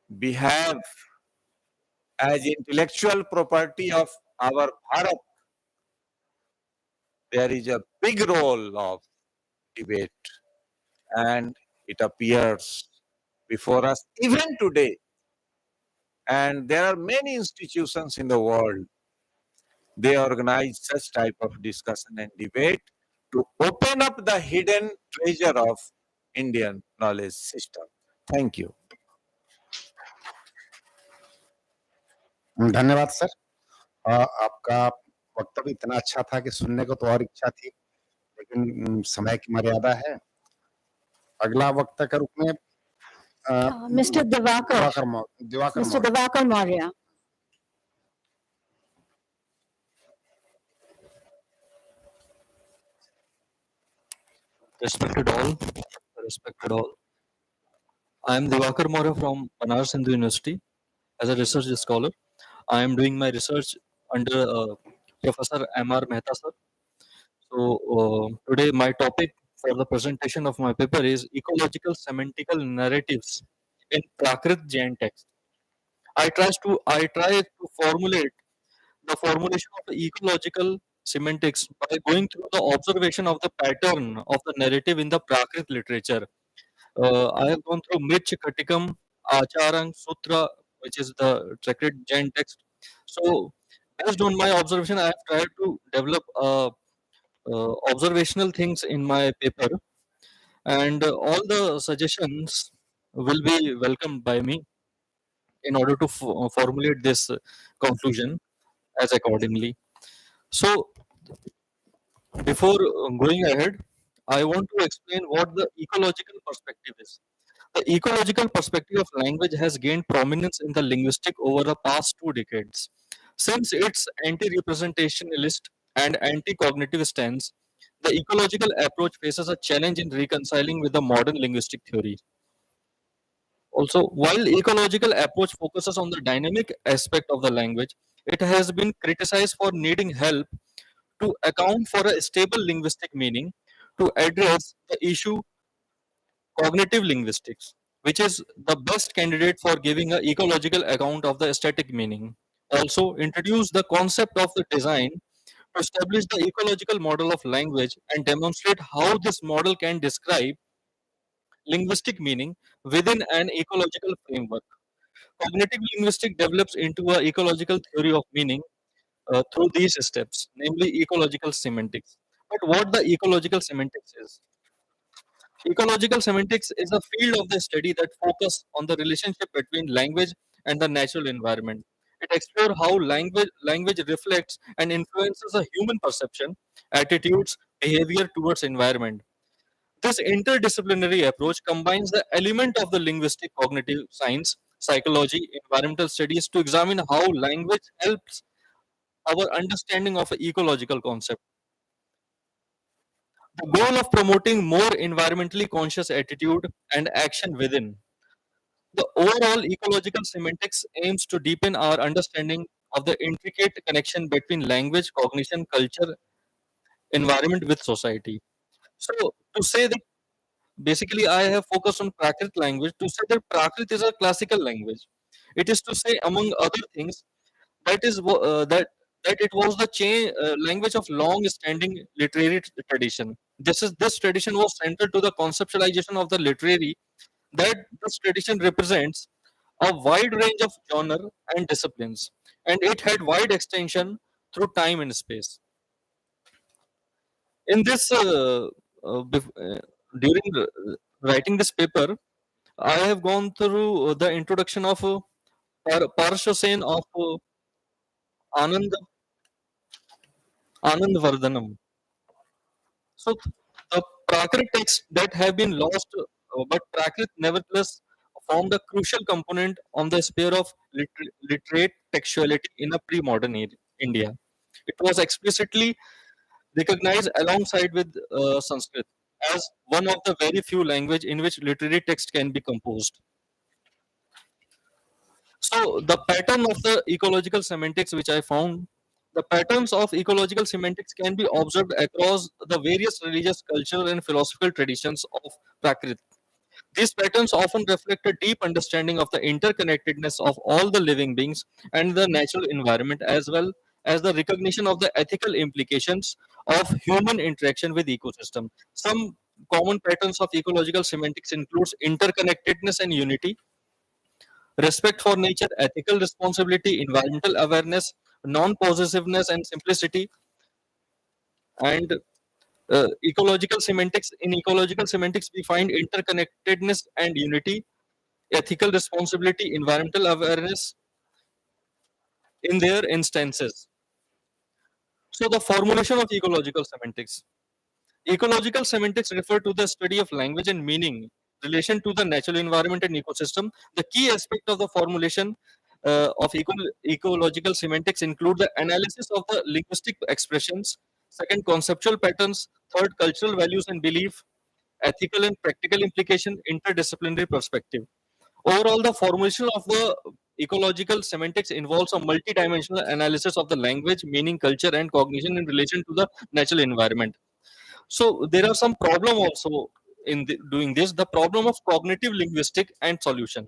we have as intellectual property of our Bharat, there is a big role of debate, and it appears before us even today. And there are many institutions in the world they organize such type of discussion and debate to open up the hidden treasure of Indian knowledge system. Thank you. धन्यवाद sir. आपका वक्तव्य इतना अच्छा था कि सुनने को तो और इच्छा थी, लेकिन समय की मर्यादा है। अगला वक्ता के रूप में Mr. Divakar. Diwakar Mr. Divakar Maurya. Respected all, respected all. I am Divakar Maurya from Banaras Hindu University as a research scholar. I am doing my research under Professor M.R. Mehta sir. So today my topic for the presentation of my paper is ecological semantical narratives in Prakrit Jain text. I try to formulate the formulation of the ecological semantics by going through the observation of the pattern of the narrative in the Prakrit literature. I have gone through Mirch Katikam, Acharang, Sutra, which is the sacred Jain text. So, based on my observation, I have tried to develop observational things in my paper, and all the suggestions will be welcomed by me in order to formulate this conclusion as accordingly. So, before going ahead, I want to explain what the ecological perspective is. The ecological perspective of language has gained prominence in the linguistic over the past 2 decades. Since its anti representationalist and anti cognitive stance, the ecological approach faces a challenge in reconciling with the modern linguistic theory. Also, while ecological approach focuses on the dynamic aspect of the language, it has been criticized for needing help to account for a stable linguistic meaning to address the issue cognitive linguistics, which is the best candidate for giving an ecological account of the aesthetic meaning. Also, introduce the concept of the design to establish the ecological model of language and demonstrate how this model can describe linguistic meaning within an ecological framework. Cognitive linguistics develops into a ecological theory of meaning through these steps, namely ecological semantics. But what the ecological semantics is? Ecological semantics is a field of the study that focus on the relationship between language and the natural environment. It explores how language reflects and influences a human perception, attitudes, behavior towards environment. This interdisciplinary approach combines the element of the linguistic cognitive science, psychology, environmental studies to examine how language helps our understanding of an ecological concept. The goal of promoting more environmentally conscious attitude and action within. The overall ecological semantics aims to deepen our understanding of the intricate connection between language, cognition, culture, environment with society. So, to say that basically I have focused on Prakrit language to say that Prakrit is a classical language. It is to say, among other things, that it was the language of long-standing literary tradition. This tradition was central to the conceptualization of the literary. That this tradition represents a wide range of genre and disciplines, and it had wide extension through time and space. In this, during writing this paper, I have gone through the introduction of Parshvasen of Anand Anand Vardhanam. So the Prakrit texts that have been lost, but Prakrit nevertheless formed a crucial component on the sphere of literate textuality in a pre-modern India. It was explicitly recognized alongside with Sanskrit as one of the very few language in which literary text can be composed. So the pattern of the ecological semantics which I found, the patterns of ecological semantics can be observed across the various religious, cultural, and philosophical traditions of Prakrit. These patterns often reflect a deep understanding of the interconnectedness of all the living beings and the natural environment, as well as the recognition of the ethical implications of human interaction with ecosystem. Some common patterns of ecological semantics includes interconnectedness and unity, respect for nature, ethical responsibility, environmental awareness, non-possessiveness and simplicity, and ecological semantics. In ecological semantics, we find interconnectedness and unity, ethical responsibility, environmental awareness in their instances. So the formulation of ecological semantics. Ecological semantics refer to the study of language and meaning relation to the natural environment and ecosystem. The key aspect of the formulation of ecological semantics include the analysis of the linguistic expressions, second, conceptual patterns, third, cultural values and belief, ethical and practical implication, interdisciplinary perspective. Overall, the formulation of the ecological semantics involves a multidimensional analysis of the language, meaning, culture, and cognition in relation to the natural environment. So there are some problem also in doing this. The problem of cognitive linguistic and solution.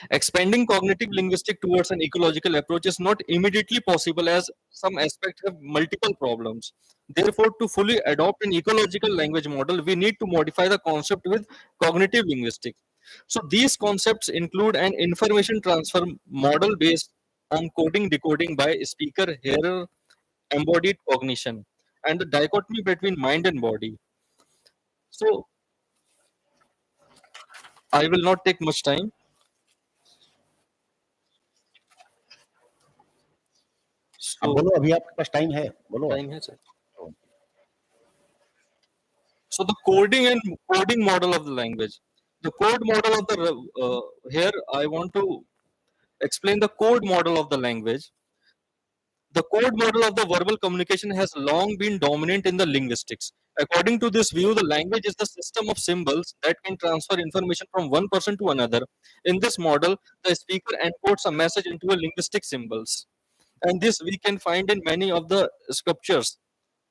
Expanding cognitive linguistic towards an ecological approach is not immediately possible as some aspects have multiple problems. Therefore, to fully adopt an ecological language model, we need to modify the concept with cognitive linguistics. So these concepts include an information transfer model based on coding decoding by speaker hearer embodied cognition and the dichotomy between mind and body. So I will not take much time. अब So बोलो, अभी आपके पास time है, बोलो। time है sir. So the coding and coding model of the language. The code model of the here I want to explain the code model of the language. The code model of the verbal communication has long been dominant in the linguistics. According to this view, the language is the system of symbols that can transfer information from one person to another. In this model, the speaker encodes a message into a linguistic symbols. And this we can find in many of the sculptures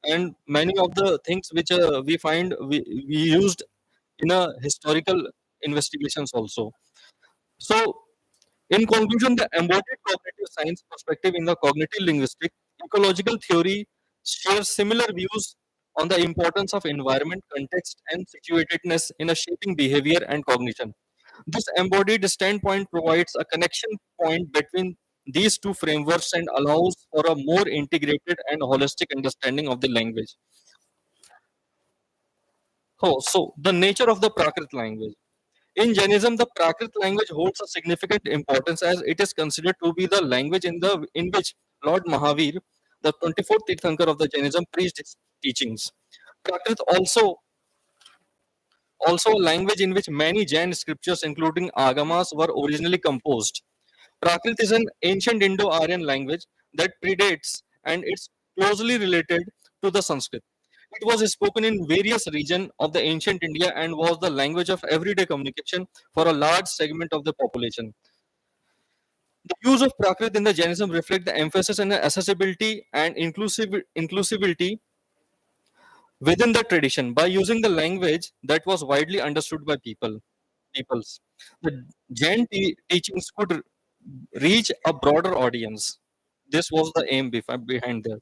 and many of the things which we find we used in a historical investigations also. So in conclusion, the embodied cognitive science perspective in the cognitive linguistic ecological theory shares similar views on the importance of environment, context, and situatedness in a shaping behavior and cognition. This embodied standpoint provides a connection point between these two frameworks and allows for a more integrated and holistic understanding of the language. So the nature of the Prakrit language. In Jainism, the Prakrit language holds a significant importance as it is considered to be the language in which Lord Mahavir, the 24th Tirthankar of the Jainism, preached his teachings. Prakrit also a language in which many Jain scriptures, including Agamas, were originally composed. Prakrit is an ancient Indo-Aryan language that predates and it's closely related to the Sanskrit. It was spoken in various regions of the ancient India and was the language of everyday communication for a large segment of the population. The use of Prakrit in the Jainism reflect the emphasis on accessibility and inclusivity within the tradition by using the language that was widely understood by peoples. The Jain teachings could reach a broader audience. This was the aim behind that.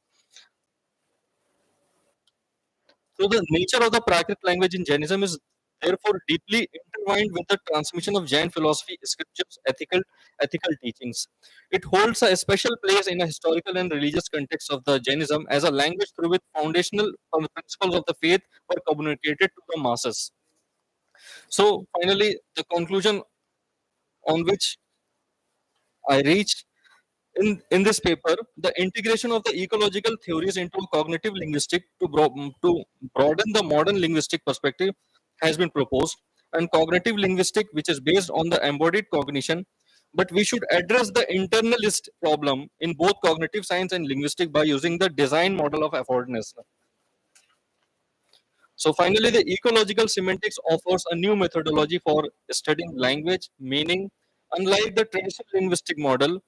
So the nature of the Prakrit language in Jainism is therefore deeply intertwined with the transmission of Jain philosophy, scriptures, ethical teachings. It holds a special place in a historical and religious context of the Jainism as a language through which foundational principles of the faith were communicated to the masses. So finally, the conclusion on which I reach in this paper, the integration of the ecological theories into cognitive linguistic to broaden the modern linguistic perspective has been proposed. And cognitive linguistic, which is based on the embodied cognition, but we should address the internalist problem in both cognitive science and linguistic by using the design model of affordness. So finally, the ecological semantics offers a new methodology for studying language, meaning, unlike the traditional linguistic model,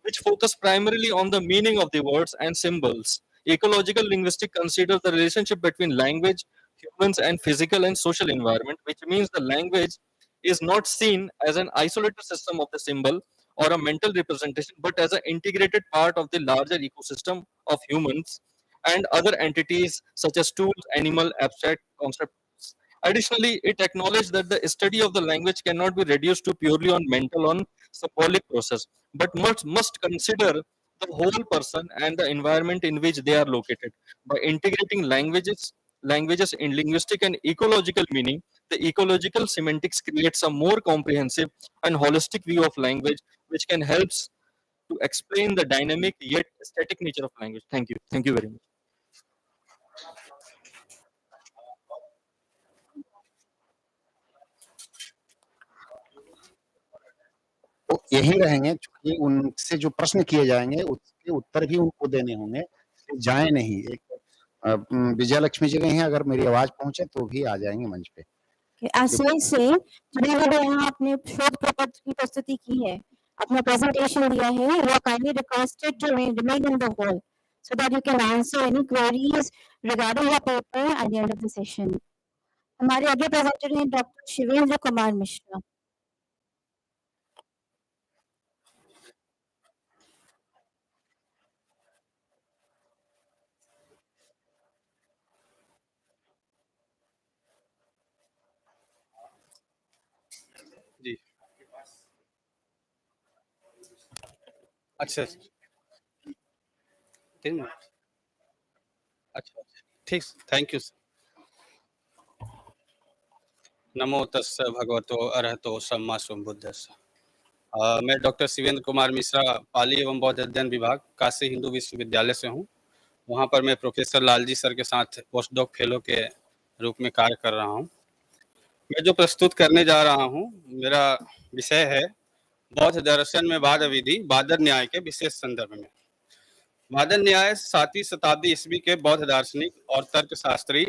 which focus primarily on the meaning of the words and symbols. Ecological linguistics considers the relationship between language, humans, and physical and social environment, which means the language is not seen as an isolated system of the symbol or a mental representation, but as an integrated part of the larger ecosystem of humans and other entities such as tools, animal, abstract concepts. Additionally, it acknowledged that the study of the language cannot be reduced to purely on mental or symbolic process, but must consider the whole person and the environment in which they are located. By integrating languages in linguistic and ecological meaning, the ecological semantics creates a more comprehensive and holistic view of language, which can help to explain the dynamic yet static nature of language. Thank you. Thank you very much. तो यही रहेंगे, चूँकि उनसे जो प्रश्न किए जाएँगे, उसके उत्तर भी उनको देने होंगे, जाएँ नहीं। एक विजया लक्ष्मी जी गई हैं, अगर मेरी आवाज़ पहुँचे तो भी आ जाएँगे मंच पे। As I say, जिन्होंने यहाँ अपने शोध प्रपत्र की प्रस्तुति की है, अपना presentation दिया है, you are kindly requested to remain in the hall so that you can answer any queries regarding your paper at the end of the session. हमारे अगले presenter हैं डॉक्टर शिवेंद्र कुमार मिश्रा। जी अच्छा 3 मिनट अच्छा ठीक थैंक यू नमो तस्स भगवतो अरहतो सम्मा संबुद्धस्स। मैं डॉक्टर शिवेंद्र कुमार मिश्रा पाली एवं बौद्ध अध्ययन विभाग काशी हिंदू विश्वविद्यालय से हूँ। वहाँ पर मैं प्रोफेसर लालजी सर के साथ पोस्ट डॉक फेलो के रूप में कार्य कर रहा हूँ। मैं जो प्रस्तुत करने जा रहा हूँ, मेरा विषय है बौद्ध दर्शन में वाद विधि बादर न्याय के विशेष संदर्भ में। बादर न्याय 7वीं शताब्दी ईस्वी के बौद्ध दार्शनिक और तर्कशास्त्री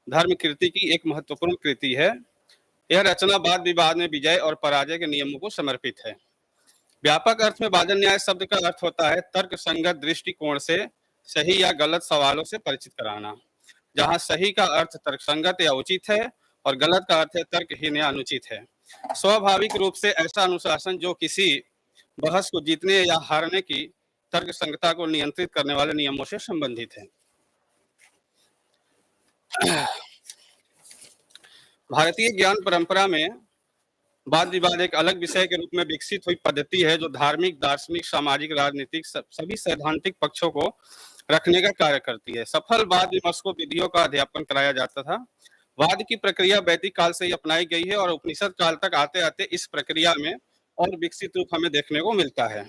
धर्म कृति की एक महत्वपूर्ण कृति है। यह रचना वाद विवाद में विजय और पराजय के नियमों को समर्पित है। व्यापक अर्थ में बादर न्याय शब्द का अर्थ होता है तर्क संगत दृष्टिकोण से सही या गलत सवालों से परिचित कराना, जहां सही का अर्थ तर्कसंगत या उचित है और गलत का अर्थ है तर्कहीन या अनुचित है। स्वाभाविक रूप से ऐसा अनुशासन जो किसी बहस को जीतने या हारने की तर्क संगतता को नियंत्रित करने वाले नियमों से संबंधित है। भारतीय ज्ञान परंपरा में वाद विवाद एक अलग विषय के रूप में विकसित हुई पद्धति है, जो धार्मिक, दार्शनिक, सामाजिक, राजनीतिक सभी सैद्धांतिक पक्षों को रखने का कार्य करती है। सफल वाद विमर्श को विधियों का अध्यापन कराया जाता था। वाद की प्रक्रिया वैदिक काल से ही अपनाई गई है और उपनिषद काल तक आते आते इस प्रक्रिया में और विकसित रूप हमें देखने को मिलता है।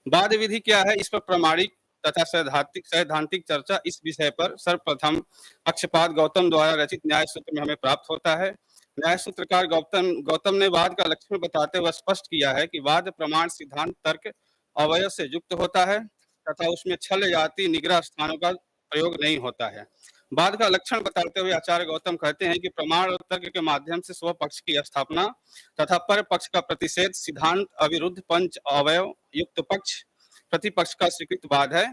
वाद विधि क्या है, इस पर प्रामाणिक तथा सैद्धांतिक चर्चा इस विषय पर सर्वप्रथम पक्षपात गौतम द्वारा रचित न्याय सूत्र में हमें प्राप्त होता है। न्याय सूत्रकार गौतम ने वाद का लक्षण बताते हुए स्पष्ट किया है कि वाद प्रमाण, सिद्धांत, तर्क, अवयव से युक्त होता है तथा उसमें छल, जाति, निग्रह स्थानों का प्रयोग नहीं होता है। वाद का लक्षण बताते हुए आचार्य गौतम कहते हैं कि प्रमाण और तर्क के माध्यम से स्व पक्ष की स्थापना तथा पर पक्ष का प्रतिषेध, सिद्धांत, अविरुद्ध, पंच अवयव युक्त पक्ष, प्रतिपक्ष का स्वीकृत वाद है।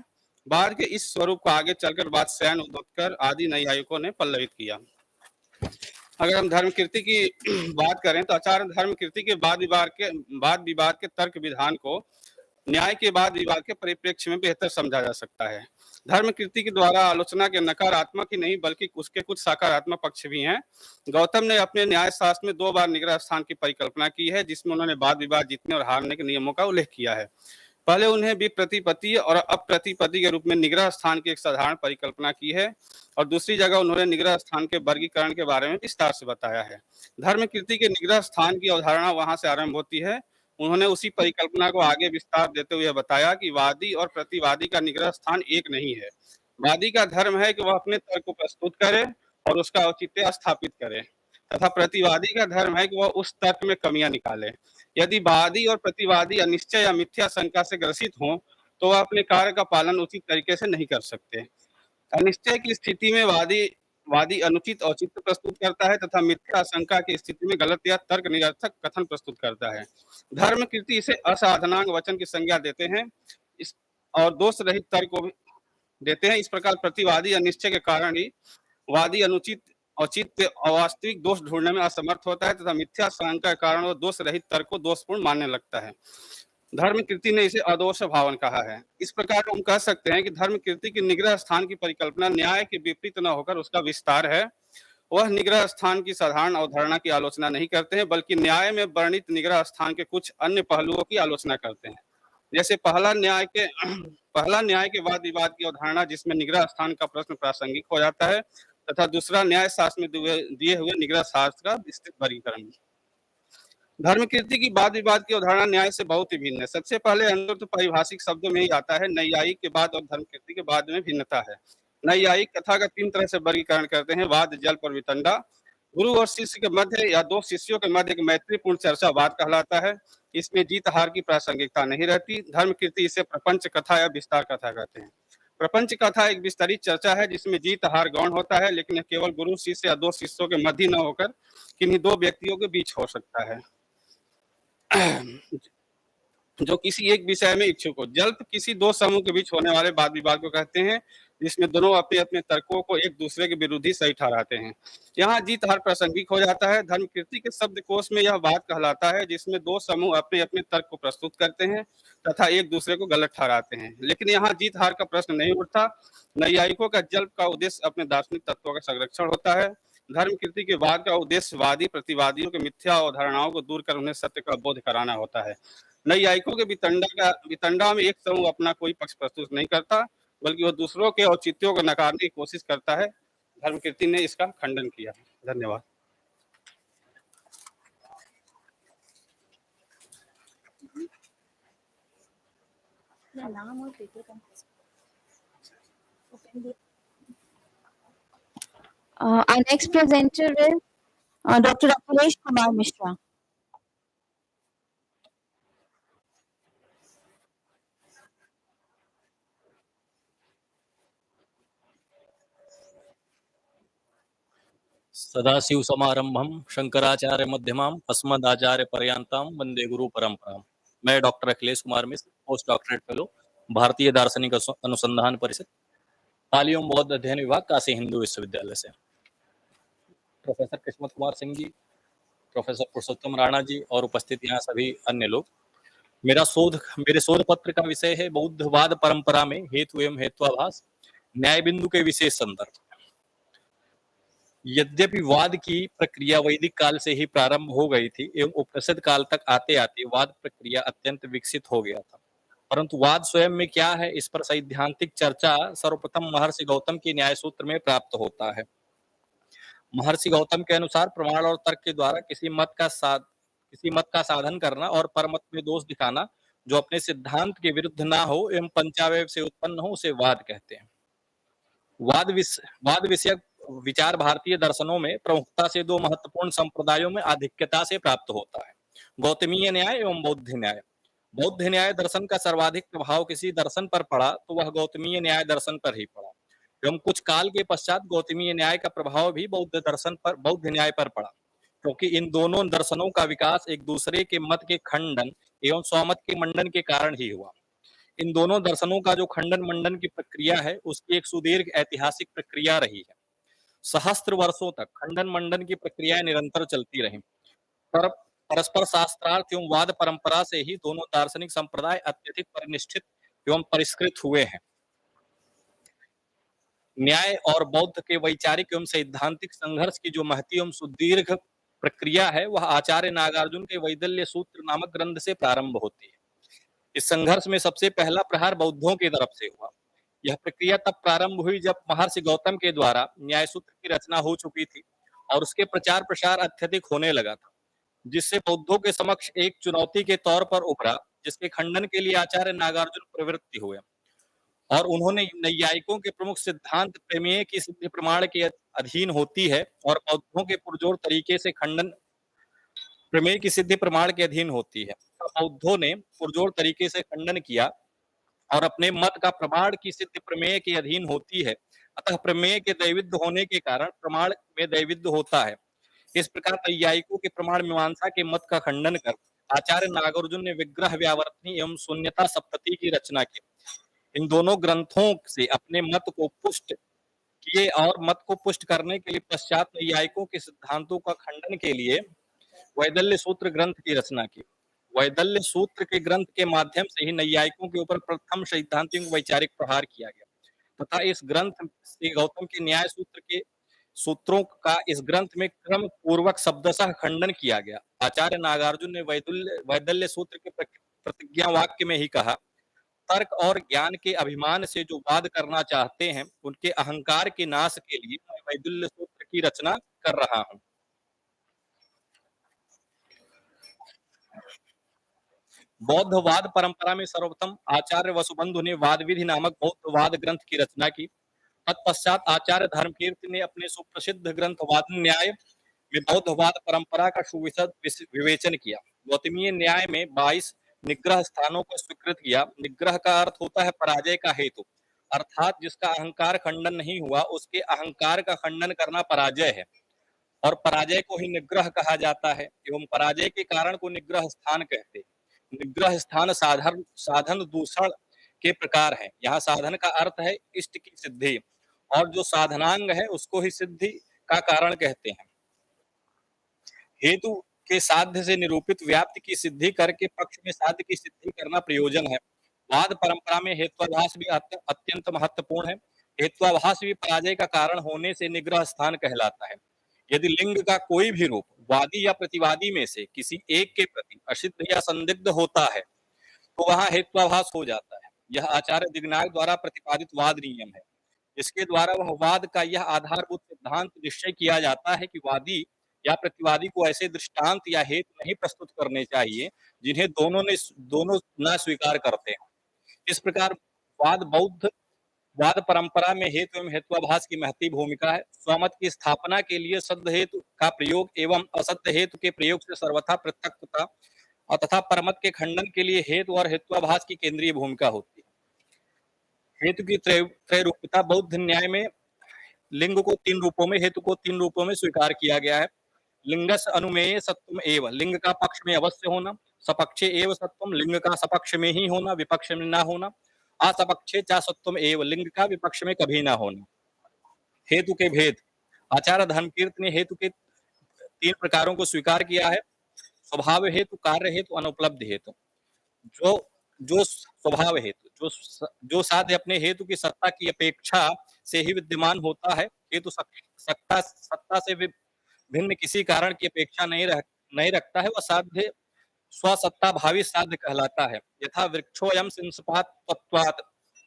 वाद के इस स्वरूप को आगे चलकर वात्स्यायन, उद्योतकर आदि न्यायिकों ने पल्लवित किया। अगर हम धर्म कीर्ति की बात करें तो आचार्य धर्म कीर्ति के वाद विवाद के तर्क विधान को न्याय के वाद विवाद के परिप्रेक्ष्य में बेहतर समझा जा सकता है। धर्म कीर्ति के द्वारा आलोचना के नकारात्मक ही नहीं बल्कि उसके कुछ सकारात्मक पक्ष भी हैं। गौतम ने अपने न्याय शास्त्र में 2 बार निग्रह स्थान की परिकल्पना की है, जिसमें उन्होंने वाद विवाद जीतने और हारने के नियमों का उल्लेख किया है। पहले उन्हें विप्रतिपत्ति और अप्रतिपत्ति के रूप में निग्रह स्थान की एक साधारण परिकल्पना की है और दूसरी जगह उन्होंने निग्रह स्थान के वर्गीकरण के बारे में विस्तार से बताया है। धर्म कीर्ति के निग्रह स्थान की अवधारणा वहां से आरंभ होती है। उन्होंने उसी परिकल्पना को आगे विस्तार देते हुए बताया कि वादी और प्रतिवादी का निग्रह स्थान एक नहीं है। वादी का धर्म है कि वह अपने तर्क को प्रस्तुत करे और उसका औचित्य स्थापित करे तथा प्रतिवादी का धर्म है कि वह उस तर्क में कमियां निकाले। यदि वादी और प्रतिवादी अनिश्चय या मिथ्या शंका से ग्रसित हों तो वह अपने कार्य का पालन उचित तरीके से नहीं कर सकते। अनिश्चय की स्थिति में वादी अनुचित औचित्य प्रस्तुत करता है तथा मिथ्या शंका की स्थिति में गलत या तर्क निरर्थक कथन प्रस्तुत करता है। धर्म कीर्ति इसे असाधनांग वचन की संज्ञा देते हैं और दोष रहित तर्क को भी देते हैं। इस प्रकार प्रतिवादी अनिश्चय के कारण ही वादी अनुचित औचित्य अवास्तविक दोष ढूंढने में असमर्थ होता है तथा मिथ्या शंका के कारण वह दोष रहित तर्क को दोषपूर्ण मानने लगता है। धर्म कीर्ति ने इसे अदोष भावन कहा है। इस प्रकार हम कह सकते हैं कि धर्म कीर्ति की निग्रह स्थान की परिकल्पना न्याय के विपरीत न होकर उसका विस्तार है। वह निग्रह स्थान की साधारण अवधारणा की आलोचना नहीं करते हैं बल्कि न्याय में वर्णित निग्रह स्थान के कुछ अन्य पहलुओं की आलोचना करते हैं। जैसे पहला न्याय के वाद विवाद की अवधारणा जिसमें निग्रह स्थान का प्रश्न प्रासंगिक हो जाता है, तथा दूसरा न्याय शास्त्र में दिए हुए निग्रह शास्त्र का विस्तृत वर्गीकरण। धर्म कीर्ति की वाद विवाद की अवधारणा न्याय से बहुत ही भिन्न है। सबसे पहले अंतर तो पारिभाषिक शब्दों में ही आता है। नैयायिक के बाद और धर्म कीर्ति के बाद में भिन्नता है। नैयायिक कथा का 3 तरह से वर्गीकरण करते हैं: वाद, जल्प और वितंडा। गुरु और शिष्य के मध्य या 2 शिष्यों के मध्य एक मैत्रीपूर्ण चर्चा वाद कहलाता है। इसमें जीत हार की प्रासंगिकता नहीं रहती। धर्म कीर्ति इसे प्रपंच कथा या विस्तार कथा कहते हैं। प्रपंच कथा एक विस्तरित चर्चा है जिसमें जीत हार गौण होता है, लेकिन यह केवल गुरु शिष्य या 2 शिष्यों के मध्य न होकर किन्हीं 2 व्यक्तियों के बीच हो सकता है जो किसी एक विषय में इच्छुक हो। जल्प किसी 2 समूह के बीच होने वाले वाद विवाद को कहते हैं, जिसमें दोनों अपने अपने तर्कों को एक दूसरे के विरोधी सही ठहराते हैं। यहाँ जीत हार प्रासंगिक हो जाता है। धर्म कीर्ति के शब्दकोश में यह वाद कहलाता है जिसमें 2 समूह अपने अपने तर्क को प्रस्तुत करते हैं तथा एक दूसरे को गलत ठहराते हैं, लेकिन यहाँ जीत हार का प्रश्न नहीं उठता। नैयायिकों का जल्प का उद्देश्य अपने दार्शनिक तत्वों का संरक्षण होता है। धर्म कीर्ति के वाद का उद्देश्य वादी प्रतिवादियों के मिथ्या अवधारणाओं को दूर कर उन्हें सत्य का बोध कराना होता है। नैयायिकों के वितंडा में एक समूह अपना कोई पक्ष प्रस्तुत नहीं करता, बल्कि वह दूसरों के औचित्यों को नकारने की कोशिश करता है। धर्म कीर्ति ने इसका खंडन किया। धन्यवाद। Our next presenter is Dr. Akhilesh Kumar Mishra. Sadashiv समारंभम Shankaracharya मध्यमाम अस्मदाचार्य पर्यंताम वंदे गुरु परंपराम। मैं doctor Akhilesh Kumar Mishra, post doctorate fellow, भारतीय दार्शनिक अनुसंधान परिषद, पाली एवं बौद्ध अध्ययन विभाग, काशी हिंदू विश्वविद्यालय से। प्रोफेसर किस्मत कुमार सिंह जी, प्रोफेसर पुरुषोत्तम राणा जी और उपस्थित यहाँ सभी अन्य लोग। मेरे शोध पत्र का विषय है बौद्धवाद परंपरा में हेतु एवं हेत्वाभास, न्याय बिंदु के विशेष संदर्भ। यद्यपि वाद की प्रक्रिया वैदिक काल से ही प्रारंभ हो गई थी एवं उपनिषद काल तक आते आते वाद प्रक्रिया अत्यंत विकसित हो गया था, परंतु वाद स्वयं में क्या है इस पर सैद्धांतिक चर्चा सर्वप्रथम महर्षि गौतम के न्याय सूत्र में प्राप्त होता है। महर्षि गौतम के अनुसार प्रमाण और तर्क के द्वारा किसी मत का साधन करना और परमत में दोष दिखाना जो अपने सिद्धांत के विरुद्ध ना हो एवं पंचावयव से उत्पन्न हो उसे वाद कहते हैं। वाद विषयक विचार भारतीय दर्शनों में प्रमुखता से 2 महत्वपूर्ण संप्रदायों में आधिक्यता से प्राप्त होता है: गौतमीय न्याय एवं बौद्ध न्याय। बौद्ध न्याय दर्शन का सर्वाधिक प्रभाव किसी दर्शन पर पड़ा तो वह गौतमीय न्याय दर्शन पर ही पड़ा एवं कुछ काल के पश्चात गौतमीय न्याय का प्रभाव भी बौद्ध न्याय पर पड़ा, क्योंकि इन दोनों दर्शनों का विकास एक दूसरे के मत के खंडन एवं स्वमत के मंडन के कारण ही हुआ। इन दोनों दर्शनों का जो खंडन मंडन की प्रक्रिया है उसकी एक सुदीर्घ ऐतिहासिक प्रक्रिया रही है। सहस्त्र वर्षों तक खंडन मंडन की प्रक्रियाएं निरंतर चलती रही, पर परस्पर शास्त्रार्थ एवं वाद परंपरा से ही दोनों दार्शनिक संप्रदाय अत्यधिक परिनिष्ठित एवं परिष्कृत हुए हैं। न्याय और बौद्ध के वैचारिक एवं सैद्धांतिक संघर्ष की जो महती एवं सुदीर्घ प्रक्रिया है वह आचार्य नागार्जुन के वैदल्य सूत्र नामक ग्रंथ से प्रारंभ होती है। इस संघर्ष में सबसे पहला प्रहार बौद्धों की तरफ से हुआ। यह प्रक्रिया तब प्रारंभ हुई जब महर्षि गौतम के द्वारा न्याय सूत्र की रचना हो चुकी थी और उसके प्रचार प्रसार अत्यधिक होने लगा था, जिससे बौद्धों के समक्ष एक चुनौती के तौर पर उभरा, जिसके खंडन के लिए आचार्य नागार्जुन प्रवृत्ति हुए और उन्होंने नैयायिकों के प्रमुख सिद्धांत प्रमेय की सिद्ध प्रमाण के अधीन होती है और बौद्धों के पुरजोर तरीके से खंडन प्रमेय की सिद्धि प्रमाण के अधीन होती है। बौद्धों ने पुरजोर तरीके से खंडन किया और अपने मत का प्रमाण की सिद्धि प्रमेय के अधीन होती है, अतः प्रमेय के दैविध्य होने के कारण प्रमाण में दैविध्य होता है। इस प्रकार नैयायिकों के प्रमाण मीमांसा के मत का खंडन कर आचार्य नागार्जुन ने विग्रह व्यावर्तनी एवं शून्यता सप्तति की रचना की। इन दोनों ग्रंथों से अपने मत को पुष्ट किए और मत को पुष्ट करने के लिए पश्चात नैयायिकों के सिद्धांतों का खंडन के लिए वैदल्य सूत्र ग्रंथ की रचना की। वैदल्य सूत्र के ग्रंथ के माध्यम से ही नैयायिकों के ऊपर प्रथम सैद्धांतिक वैचारिक प्रहार किया गया तथा इस ग्रंथ से गौतम के न्याय सूत्र के सूत्रों का इस ग्रंथ में क्रम पूर्वक शब्दशः खंडन किया गया। आचार्य नागार्जुन ने वैदल्य सूत्र के प्रतिज्ञा वाक्य में ही कहा, तर्क और ज्ञान के अभिमान से जो वाद करना चाहते हैं, उनके अहंकार के नाश के लिए मैं वैदुल्य सूत्र की रचना कर रहा हूं। बौद्धवाद परंपरा में सर्वप्रथम आचार्य वसुबंधु ने वाद विधि नामक बौद्धवाद ग्रंथ की रचना की। तत्पश्चात आचार्य धर्मकीर्ति ने अपने सुप्रसिद्ध ग्रंथ वाद न्याय में बौद्धवाद परंपरा का सुविशद विवेचन किया। गौतमीय न्याय में 22 निग्रह स्थानों को स्वीकृत किया। निग्रह का अर्थ होता है पराजय का हेतु, अर्थात जिसका अहंकार खंडन नहीं हुआ उसके अहंकार का खंडन करना पराजय है, और पराजय को ही निग्रह कहा जाता है, एवं पराजय के कारण को निग्रह स्थान कहते हैं। निग्रह स्थान साधन दूषण के प्रकार है। यहाँ साधन का अर्थ है इष्ट की सिद्धि, और जो साधनांग है उसको ही सिद्धि का कारण कहते हैं। हेतु के साध्य से निरूपित व्याप्ति की सिद्धि करके पक्ष में साध्य की सिद्धि करना प्रयोजन है। वाद परंपरा में हेत्वाभास भी अत्यंत महत्वपूर्ण है। हेत्वाभास भी पराजय का कारण होने से निग्रह स्थान कहलाता है। यदि लिंग का कोई भी रूप वादी या प्रतिवादी में से किसी एक के प्रति असिद्ध या संदिग्ध होता है तो वहां हेत्वाभास हो जाता है। यह आचार्य दिग्नाग द्वारा प्रतिपादित वाद नियम है। इसके द्वारा वह वाद का यह आधारभूत सिद्धांत निश्चय किया जाता है कि वादी या प्रतिवादी को ऐसे दृष्टांत या हेतु नहीं प्रस्तुत करने चाहिए जिन्हें दोनों न स्वीकार करते हैं। इस प्रकार बौद्ध वाद परंपरा में हेतु एवं हेत्वाभास की महती भूमिका है। स्वमत की स्थापना के लिए सद्ध हेतु का प्रयोग एवं असद्ध हेतु के प्रयोग से सर्वथा पृथकता और तथा परमत के खंडन के लिए हेतु और हेत्वाभास की केंद्रीय भूमिका होती है। हेतु की त्रैरूपता बौद्ध न्याय में लिंग को 3 रूपों में, हेतु को 3 रूपों में स्वीकार किया गया है। लिंगस अनुमेय सत्वम एव, लिंग का पक्ष में अवश्य होना। सपक्षे एव सत्वम, लिंग का सपक्ष में ही होना, विपक्ष में ना होना। असपक्षे चा सत्वम एव, लिंग का विपक्ष में कभी ना होना। हेतु के भेद, आचार्य धर्मकीर्ति ने हेतु के 3 प्रकारों को स्वीकार किया है। स्वभाव हेतु, कार्य हेतु, अनुपलब्ध हेतु। जो स्वभाव हेतु, जो साध्य अपने हेतु की सत्ता की अपेक्षा से ही विद्यमान होता है, हेतु सत्ता से भिन्न किसी कारण की अपेक्षा नहीं रखता है, वह साध्य स्वसत्ता भावी साध्य कहलाता है। यथा वृक्षोयम सिंसपात तत्वात्,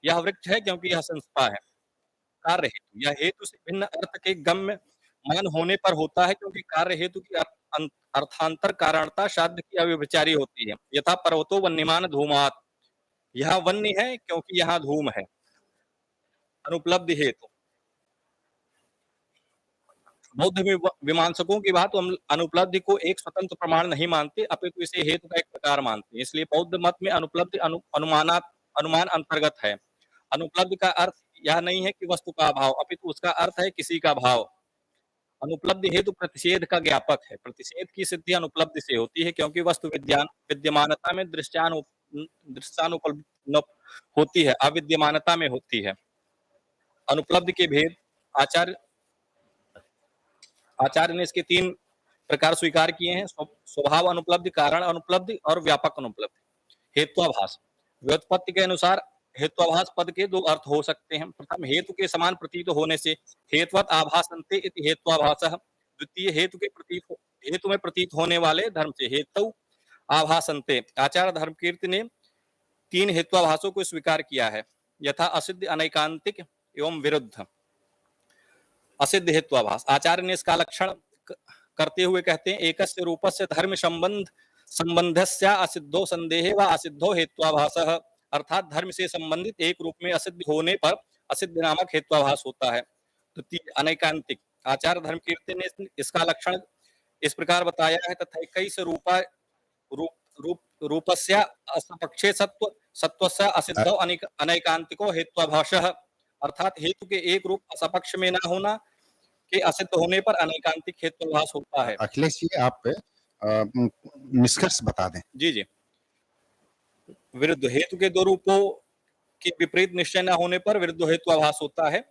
यह वृक्ष है क्योंकि यह सिंसपा है। कार्य हेतु, यह हेतु से भिन्न अर्थ के गम्य मान होने पर होता है, क्योंकि कार्य हेतु की अर्थांतर कारणता साध्य की अव्यभिचारी होती है। यथा पर्वतो वन्यमान धूमात, यह वन्य है क्योंकि यहाँ धूम है। अनुपलब्ध हेतु, बौद्ध मीमांसकों की बात अनुपलब्धि को एक स्वतंत्र प्रमाण नहीं मानते, अपितु इसे हेतु का एक प्रकार मानते हैं। इसलिए बौद्ध मत में अनुपलब्धि अनुमान अंतर्गत है। अनुपलब्धि का अर्थ यह नहीं है कि वस्तु का अभाव, अपितु उसका अर्थ है किसी का भाव। अनुपलब्धि हेतु प्रतिषेध का ज्ञापक है। प्रतिषेध की सिद्धि अनुपलब्धि से होती है, क्योंकि वस्तु विद्यमानता में दृश्यानुपलब्ध होती है, अविद्यमानता में होती है। अनुपलब्धि के भेद, आचार्य ने इसके 3 प्रकार स्वीकार किए हैं। स्वभाव अनुपलब्धि, कारण अनुपलब्धि और व्यापक अनुपलब्धि। हेत्वाभास, व्युत्पत्ति के अनुसार हेत्वाभास पद के 2 अर्थ हो सकते हैं। प्रथम, हेतु के समान प्रतीत होने से हेतुवत् आभासन्ते इति हेत्वाभासः। द्वितीय, हेतु में प्रतीत होने वाले धर्म से हेतु आभासन्ते। आचार्य धर्मकीर्ति ने 3 हेत्वाभासों को स्वीकार किया है, यथा असिद्ध, अनैकांतिक एवं विरुद्ध। असिद्ध हेत्वाभास, आचार्य ने इसका लक्षण करते हुए कहते हैं, एकस्य रूपस्य धर्म संबंधस्य असिद्धो संदेहे व असिद्धो हेत्वाभासः, अर्थात धर्म से संबंधित एक रूप में असिद्ध होने पर असिद्ध नामक हेत्वाभास होता है। द्वितीय, अनैकांतिक, आचार्य धर्मकीर्ति ने इसका लक्षण इस प्रकार बताया है, तथा कैसे रूपस्य असपक्षे सत्वस्य असिद्धो अनैकांतिको हेत्वाभासः, अर्थात हेतु के एक रूप असपक्ष में न होना के असिद्ध होने पर अनैकांतिक हेत्वाभास होता है। अखिलेश जी, आप निष्कर्ष बता दें। जी। विरुद्ध, हेतु के 2 रूपों के विपरीत निश्चय न होने पर विरुद्ध हेत्वाभास होता है।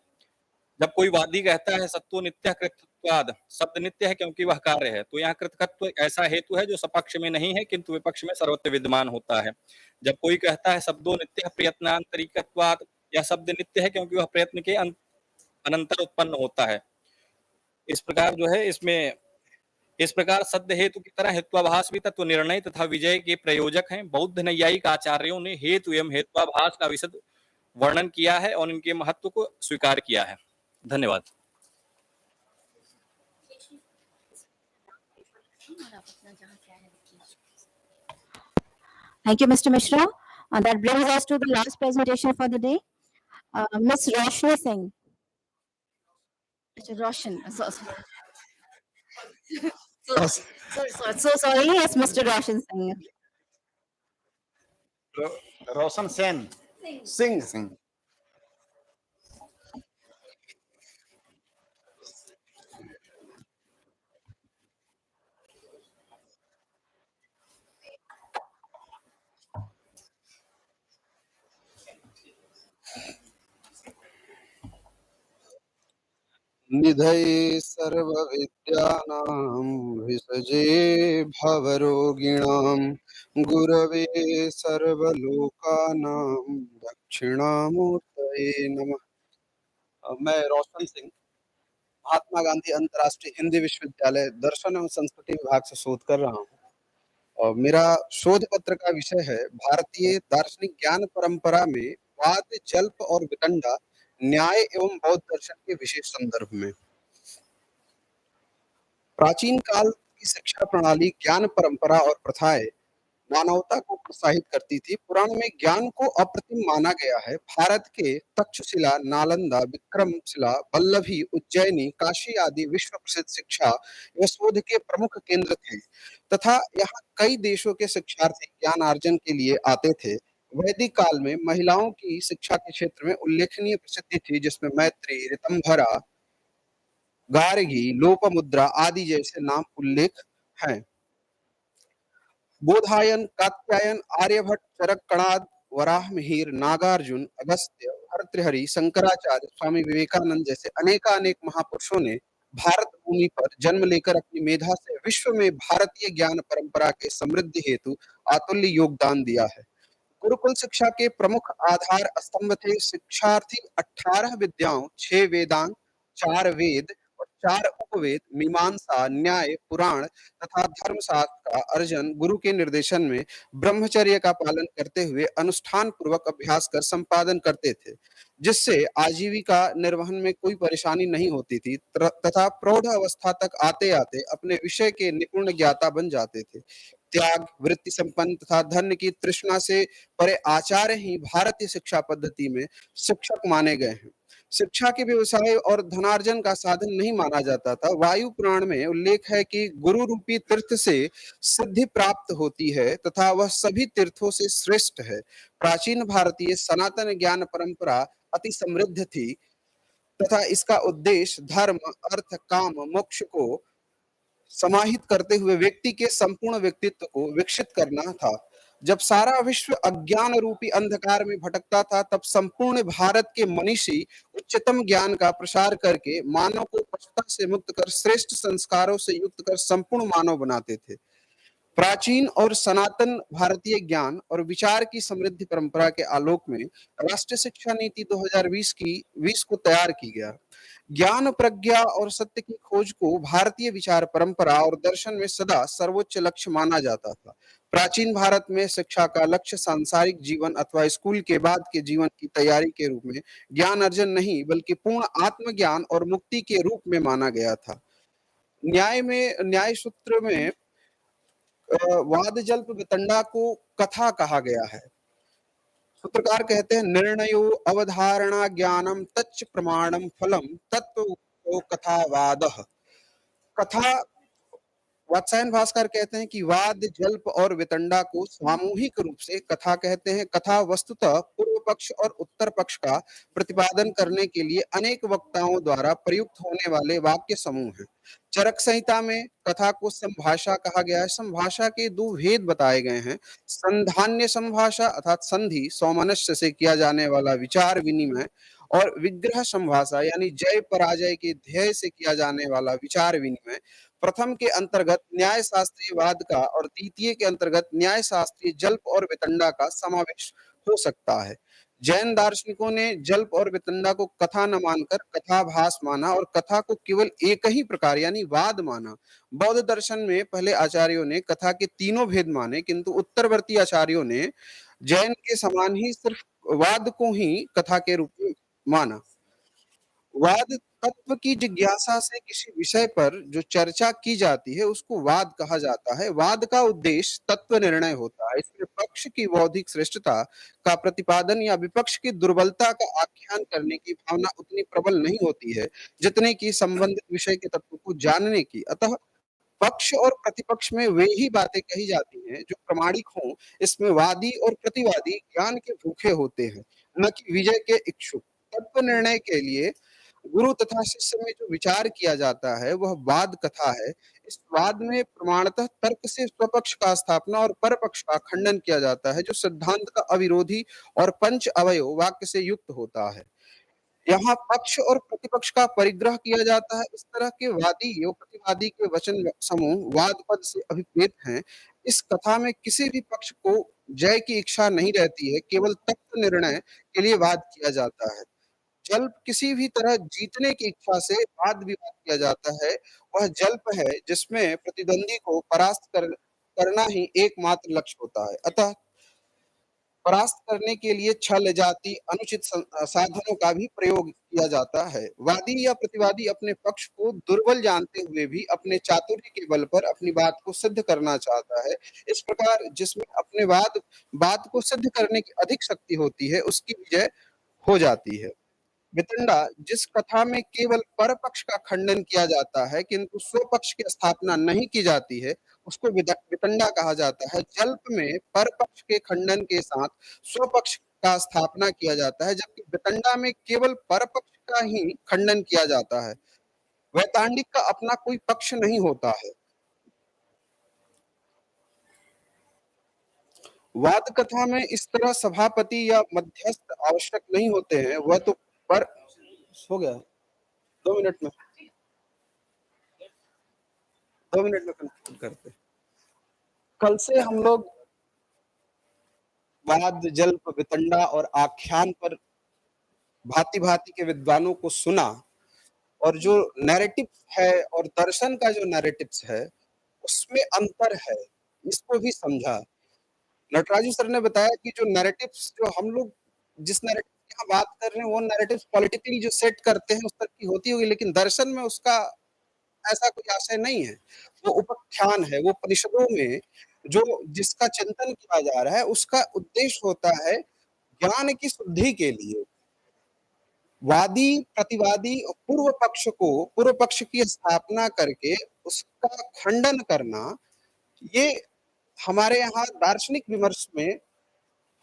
जब कोई वादी कहता है सत्तो नित्य कृतत्वाद, शब्द नित्य है क्योंकि वह कार्य है, तो यहाँ कृतकत्व ऐसा हेतु है जो सपक्ष में नहीं है किंतु विपक्ष में सर्वत्र विद्यमान होता है। जब कोई कहता है शब्दों नित्य प्रयत्नांतरिकत्वाद, यह शब्द नित्य है क्योंकि वह प्रयत्न के अनंतर उत्पन्न होता है। इस प्रकार जो है इसमें इस प्रकार सत्य हेतु की तरह हेत्वाभास भी तत्व निर्णय तथा विजय के प्रयोजक हैं। बौद्ध नैयायिक आचार्यों ने हेतु एवं हेत्वाभास का विशद वर्णन किया है और इनके महत्व को स्वीकार किया है। धन्यवाद। Thank you, Mr. Mishra. That brings us to the last presentation for the day. Ms. Roshni Singh. Mr. Roshan. So sorry. Yes, Mr. Roshan Singh. रोशन सेन सिंह निधये सर्वविद्यानां विसजे भवरोगिणां गुरवे सर्वलोकानां दक्षिणामूर्तये नमः। मैं रोशन सिंह महात्मा गांधी अंतर्राष्ट्रीय हिंदी विश्वविद्यालय दर्शन एवं संस्कृति विभाग से शोध कर रहा हूँ और मेरा शोध पत्र का विषय है भारतीय दार्शनिक ज्ञान परंपरा में वाद जल्प और वितंडा न्याय एवं बौद्ध दर्शन के विशेष संदर्भ में। प्राचीन काल की शिक्षा प्रणाली ज्ञान परंपरा और प्रथाएं मानवता को प्रोत्साहित करती थी। पुराण में ज्ञान को अप्रतिम माना गया है। भारत के तक्षशिला, नालंदा, विक्रमशिला, वल्लभी, उज्जैनी, काशी आदि विश्व प्रसिद्ध शिक्षा व शोध के प्रमुख केंद्र थे तथा यहाँ कई देशों के शिक्षार्थी ज्ञानार्जन के लिए आते थे। वैदिक काल में महिलाओं की शिक्षा के क्षेत्र में उल्लेखनीय प्रसिद्धि थी, जिसमें मैत्री, ऋतंभरा, गार्गी, लोपमुद्रा आदि जैसे नाम उल्लेख हैं। बोधायन, कात्यायन, आर्यभट्ट, चरककणाद, वराहमिहिर, नागार्जुन, अगस्त्य, भर्तृहरि, शंकराचार्य, स्वामी विवेकानंद जैसे अनेकानेक महापुरुषों ने भारत भूमि पर जन्म लेकर अपनी मेधा से विश्व में भारतीय ज्ञान परंपरा के समृद्धि हेतु अतुल्य योगदान दिया है। गुरुकुल शिक्षा के प्रमुख आधार स्तंभ थे। शिक्षार्थी 18 विद्याओं, 6 वेदांग, 4 वेद और 4 उपवेद, मीमांसा, न्याय, पुराण तथा धर्मशास्त्र का अर्जन गुरु के निर्देशन में ब्रह्मचर्य का पालन करते हुए अनुष्ठान पूर्वक अभ्यास कर संपादन करते थे, जिससे आजीविका निर्वहन में कोई परेशानी नहीं होती थी तथा प्रौढ़ अवस्था तक आते आते अपने विषय के निपुण ज्ञाता बन जाते थे। त्याग, वृत्ति संपन्न तथा धन की तृष्णा से परे आचार्य ही भारतीय शिक्षा पद्धति में शिक्षक माने गए हैं। शिक्षा के व्यवसाय और धनार्जन का साधन नहीं माना जाता था। वायु पुराण में उल्लेख है कि गुरु रूपी तीर्थ से सिद्धि प्राप्त होती है तथा वह सभी तीर्थों से श्रेष्ठ है। प्राचीन भारतीय सनातन ज्ञान परंपरा अति समृद्ध थी तथा इसका उद्देश्य धर्म, अर्थ, काम, मोक्ष को समाहित करते हुए व्यक्ति के संपूर्ण व्यक्तित्व को विकसित करना था। जब सारा विश्व अज्ञान रूपी अंधकार में भटकता था, तब संपूर्ण भारत के मनीषी उच्चतम ज्ञान का प्रसार करके मानव को पशुता से मुक्त कर श्रेष्ठ संस्कारों से युक्त कर संपूर्ण मानव बनाते थे। प्राचीन और सनातन भारतीय ज्ञान और विचार की समृद्धि परंपरा के आलोक में राष्ट्रीय शिक्षा नीति 2020 को तैयार की गया। ज्ञान, प्रज्ञा और सत्य की खोज को भारतीय विचार परंपरा और दर्शन में सदा सर्वोच्च लक्ष्य माना जाता था। प्राचीन भारत में शिक्षा का लक्ष्य सांसारिक जीवन अथवा स्कूल के बाद के जीवन की तैयारी के रूप में ज्ञान अर्जन नहीं बल्कि पूर्ण आत्मज्ञान और मुक्ति के रूप में माना गया था। न्याय सूत्र में वाद जल्प वितंडा को कथा कहा गया है। सूत्रकार कहते हैं, निर्णयो अवधारणा ज्ञानम तच्च प्रमाणम फलम तत्व कथावादः। कथा, वात्सायन भास्कर कहते हैं कि वाद जल्प और वितंडा को सामूहिक रूप से कथा कहते हैं। कथा वस्तुतः पूर्व पक्ष और उत्तर पक्ष का प्रतिपादन करने के लिए अनेक वक्ताओं द्वारा प्रयुक्त होने वाले वाक्य समूह हैं। चरक संहिता में कथा को संभाषा कहा गया है। संभाषा के 2 भेद बताए गए हैं। संधान्य संभाषा अर्थात संधि, सौमनस्य से किया जाने वाला विचार विनिमय, और विग्रह संभाषा यानी जय पराजय के ध्येय से किया जाने वाला विचार विनिमय। प्रथम के अंतर्गत न्याय शास्त्रीय वाद का और द्वितीय के अंतर्गत न्याय शास्त्रीय जल्प और वितंडा का समावेश हो सकता है। जैन दार्शनिकों ने जल्प और वितंडा को कथा न मानकर कथाभास माना और कथा को केवल एक ही प्रकार यानी वाद माना। बौद्ध दर्शन में पहले आचार्यों ने कथा के तीनों भेद माने, किंतु उत्तरवर्ती आचार्यों ने जैन के समान ही सिर्फ वाद को ही कथा के रूप में माना। वाद तत्व की जिज्ञासा से किसी विषय पर जो चर्चा की जाती है उसको वाद कहा जाता है। वाद का उद्देश्य तत्व निर्णय होता है। इसमें पक्ष की बौद्धिक श्रेष्ठता का प्रतिपादन या विपक्ष की दुर्बलता का आख्यान करने की भावना उतनी प्रबल नहीं होती है जितने की संबंधित विषय के तत्व को जानने की। अतः पक्ष और प्रतिपक्ष में वे ही बातें कही जाती हैं जो प्रामाणिक हों। इसमें वादी और प्रतिवादी ज्ञान के भूखे होते हैं, न कि विजय के इच्छुक। तत्व निर्णय के लिए गुरु तथा शिष्य में जो विचार किया जाता है वह वाद कथा है। इस वाद में प्रमाणतः तर्क से स्वपक्ष का स्थापना और परपक्ष का खंडन किया जाता है, जो सिद्धांत का अविरोधी और पंच अवयव वाक्य से युक्त होता है। यहाँ पक्ष और प्रतिपक्ष का परिग्रह किया जाता है। इस तरह के वादी और प्रतिवादी के वचन समूह वाद पद से अभिप्रेत हैं। इस कथा में किसी भी पक्ष को जय की इच्छा नहीं रहती है, केवल तत्व निर्णय के लिए वाद किया जाता है। जल्प किसी भी तरह जीतने की इच्छा से वाद विवाद किया जाता है। वह जल्प है जिसमें प्रतिद्वंदी को परास्त करना ही एकमात्र लक्ष्य होता है। अतः परास्त करने के लिए छल, जाति, अनुचित साधनों का भी प्रयोग किया जाता है। वादी या प्रतिवादी अपने पक्ष को दुर्बल जानते हुए भी अपने चातुर्य के बल पर अपनी बात को सिद्ध करना चाहता है। इस प्रकार जिसमें अपने बात को सिद्ध करने की अधिक शक्ति होती है उसकी विजय हो जाती है। वितंडा जिस कथा में केवल परपक्ष का खंडन किया जाता है किंतु स्वपक्ष की स्थापना नहीं की जाती है उसको वितंडा कहा जाता है। जल्प में परपक्ष के खंडन के साथ स्वपक्ष का स्थापना किया जाता है, जबकि वितंडा में केवल परपक्ष का ही खंडन किया जाता है। वैतांडिक का अपना कोई पक्ष नहीं होता है। वाद कथा में इस तरह सभापति या मध्यस्थ आवश्यक नहीं होते हैं। वह तो पर हो गया 2 मिनट में 2 मिनट में कंक्लूड करते। कल से हम लोग वाद, जल्प, वितंडा और आख्यान पर भांति भांति के विद्वानों को सुना और जो नैरेटिव है और दर्शन का जो नैरेटिव्स है उसमें अंतर है, इसको भी समझा। नटराजू सर ने बताया कि जो नैरेटिव्स जो हम लोग जिस नैरेटिव की यहाँ बात कर रहे हैं वो नैरेटिव्स पॉलिटिकली जो सेट करते हैं उस तरह की होती होगी, लेकिन दर्शन में उसका ऐसा कोई आशय नहीं है। वो उपाख्यान है, वो परिषदों में जो जिसका चिंतन किया जा रहा है उसका उद्देश्य होता है ज्ञान की शुद्धि के लिए। वादी, प्रतिवादी और पूर्व पक्ष की स्थापना करके उसका खंडन करना, ये हमारे यहाँ दार्शनिक विमर्श में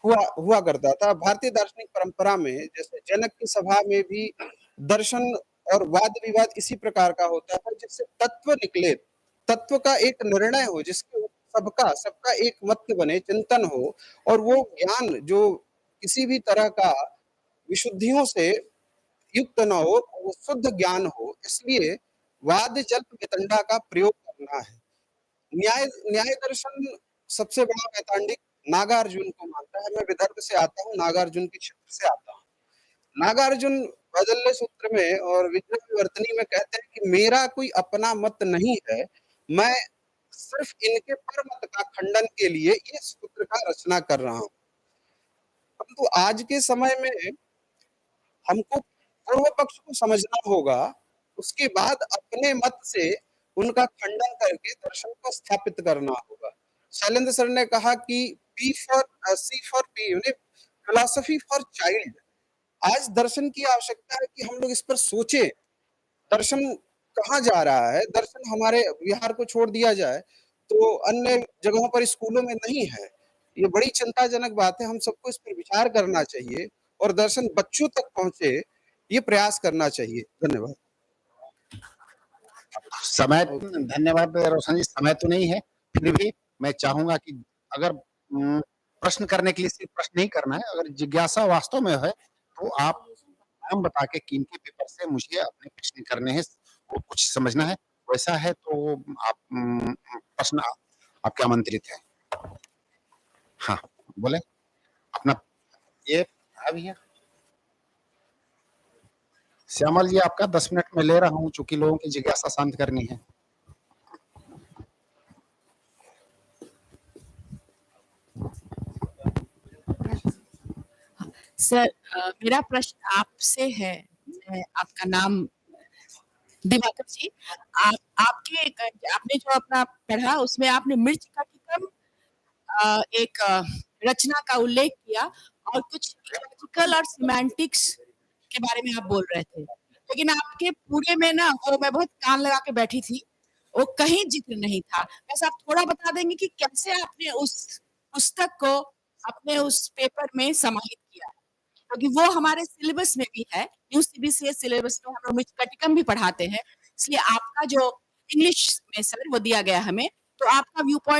हुआ करता था। भारतीय दार्शनिक परंपरा में जैसे जनक की सभा में भी दर्शन और वाद विवाद इसी प्रकार का होता है जिससे तत्व निकले, तत्व का एक निर्णय हो, जिसके सबका एक मत बने, चिंतन हो और वो ज्ञान जो किसी भी तरह का विशुद्धियों से युक्त न हो, वो शुद्ध ज्ञान हो। इसलिए वाद, जल्प, वितंडा का प्रयोग करना है। न्याय दर्शन सबसे बड़ा वैतांडिक नागार्जुन को मानता है। मैं विदर्भ से आता हूँ, नागार्जुन के क्षेत्र से आता हूँ। नागार्जुन वैदल्य सूत्र में और विज्ञान विवर्तनी में कहते हैं कि मेरा कोई अपना मत नहीं है, मैं सिर्फ इनके पर मत का खंडन के लिए ये सूत्र का रचना कर रहा हूँ। परंतु आज के समय में हमको पूर्व पक्ष को समझना होगा, उसके बाद अपने मत से उनका खंडन करके दर्शन को स्थापित करना होगा। शैलेंद्र सर ने कहा कि C for P, philosophy for child. आज दर्शन की आवश्यकता है कि हम लोग इस पर सोचें, दर्शन कहाँ जा रहा है। दर्शन हमारे बिहार को छोड़ दिया जाए तो अन्य जगहों पर स्कूलों में नहीं है। ये बड़ी चिंताजनक बात है। हम सबको इस पर विचार करना चाहिए और दर्शन बच्चों तक पहुंचे, ये प्रयास करना चाहिए। धन्यवाद। समय, धन्यवाद रोशन जी। समय तो नहीं है, फिर भी मैं चाहूंगा कि अगर प्रश्न करने के लिए सिर्फ प्रश्न नहीं करना है, अगर जिज्ञासा वास्तव में है तो आप नाम बता के किनके पेपर से मुझे अपने प्रश्न करने हैं, वो कुछ समझना है, वैसा है तो आप प्रश्न आपके आमंत्रित है। हाँ बोले अपना ये अभी है श्यामल जी, आपका 10 मिनट में ले रहा हूं, चूंकि लोगों की जिज्ञासा शांत करनी है। सर, मेरा प्रश्न आपसे है। आपका नाम दिवाकर जी। आपने जो अपना पढ़ा उसमें आपने मिर्च का टिकम एक रचना का उल्लेख किया और कुछ इलॉजिकल और सिमेंटिक्स के बारे में आप बोल रहे थे, लेकिन आपके पूरे में ना वो मैं बहुत कान लगा के बैठी थी, वो कहीं जिक्र नहीं था। बस आप थोड़ा बता देंगे कि कैसे आपने उस पुस्तक को अपने उस पेपर में समाहित किया, क्योंकि वो हमारे सिलेबस में भी है। न्यू सीबीसीएस सिलेबस में हम लोग मिर्च का टिकम भी पढ़ाते हैं, इसलिए आपका जो इंग्लिश में सर वो दिया गया हमें, तो आपका व्यू पॉइंट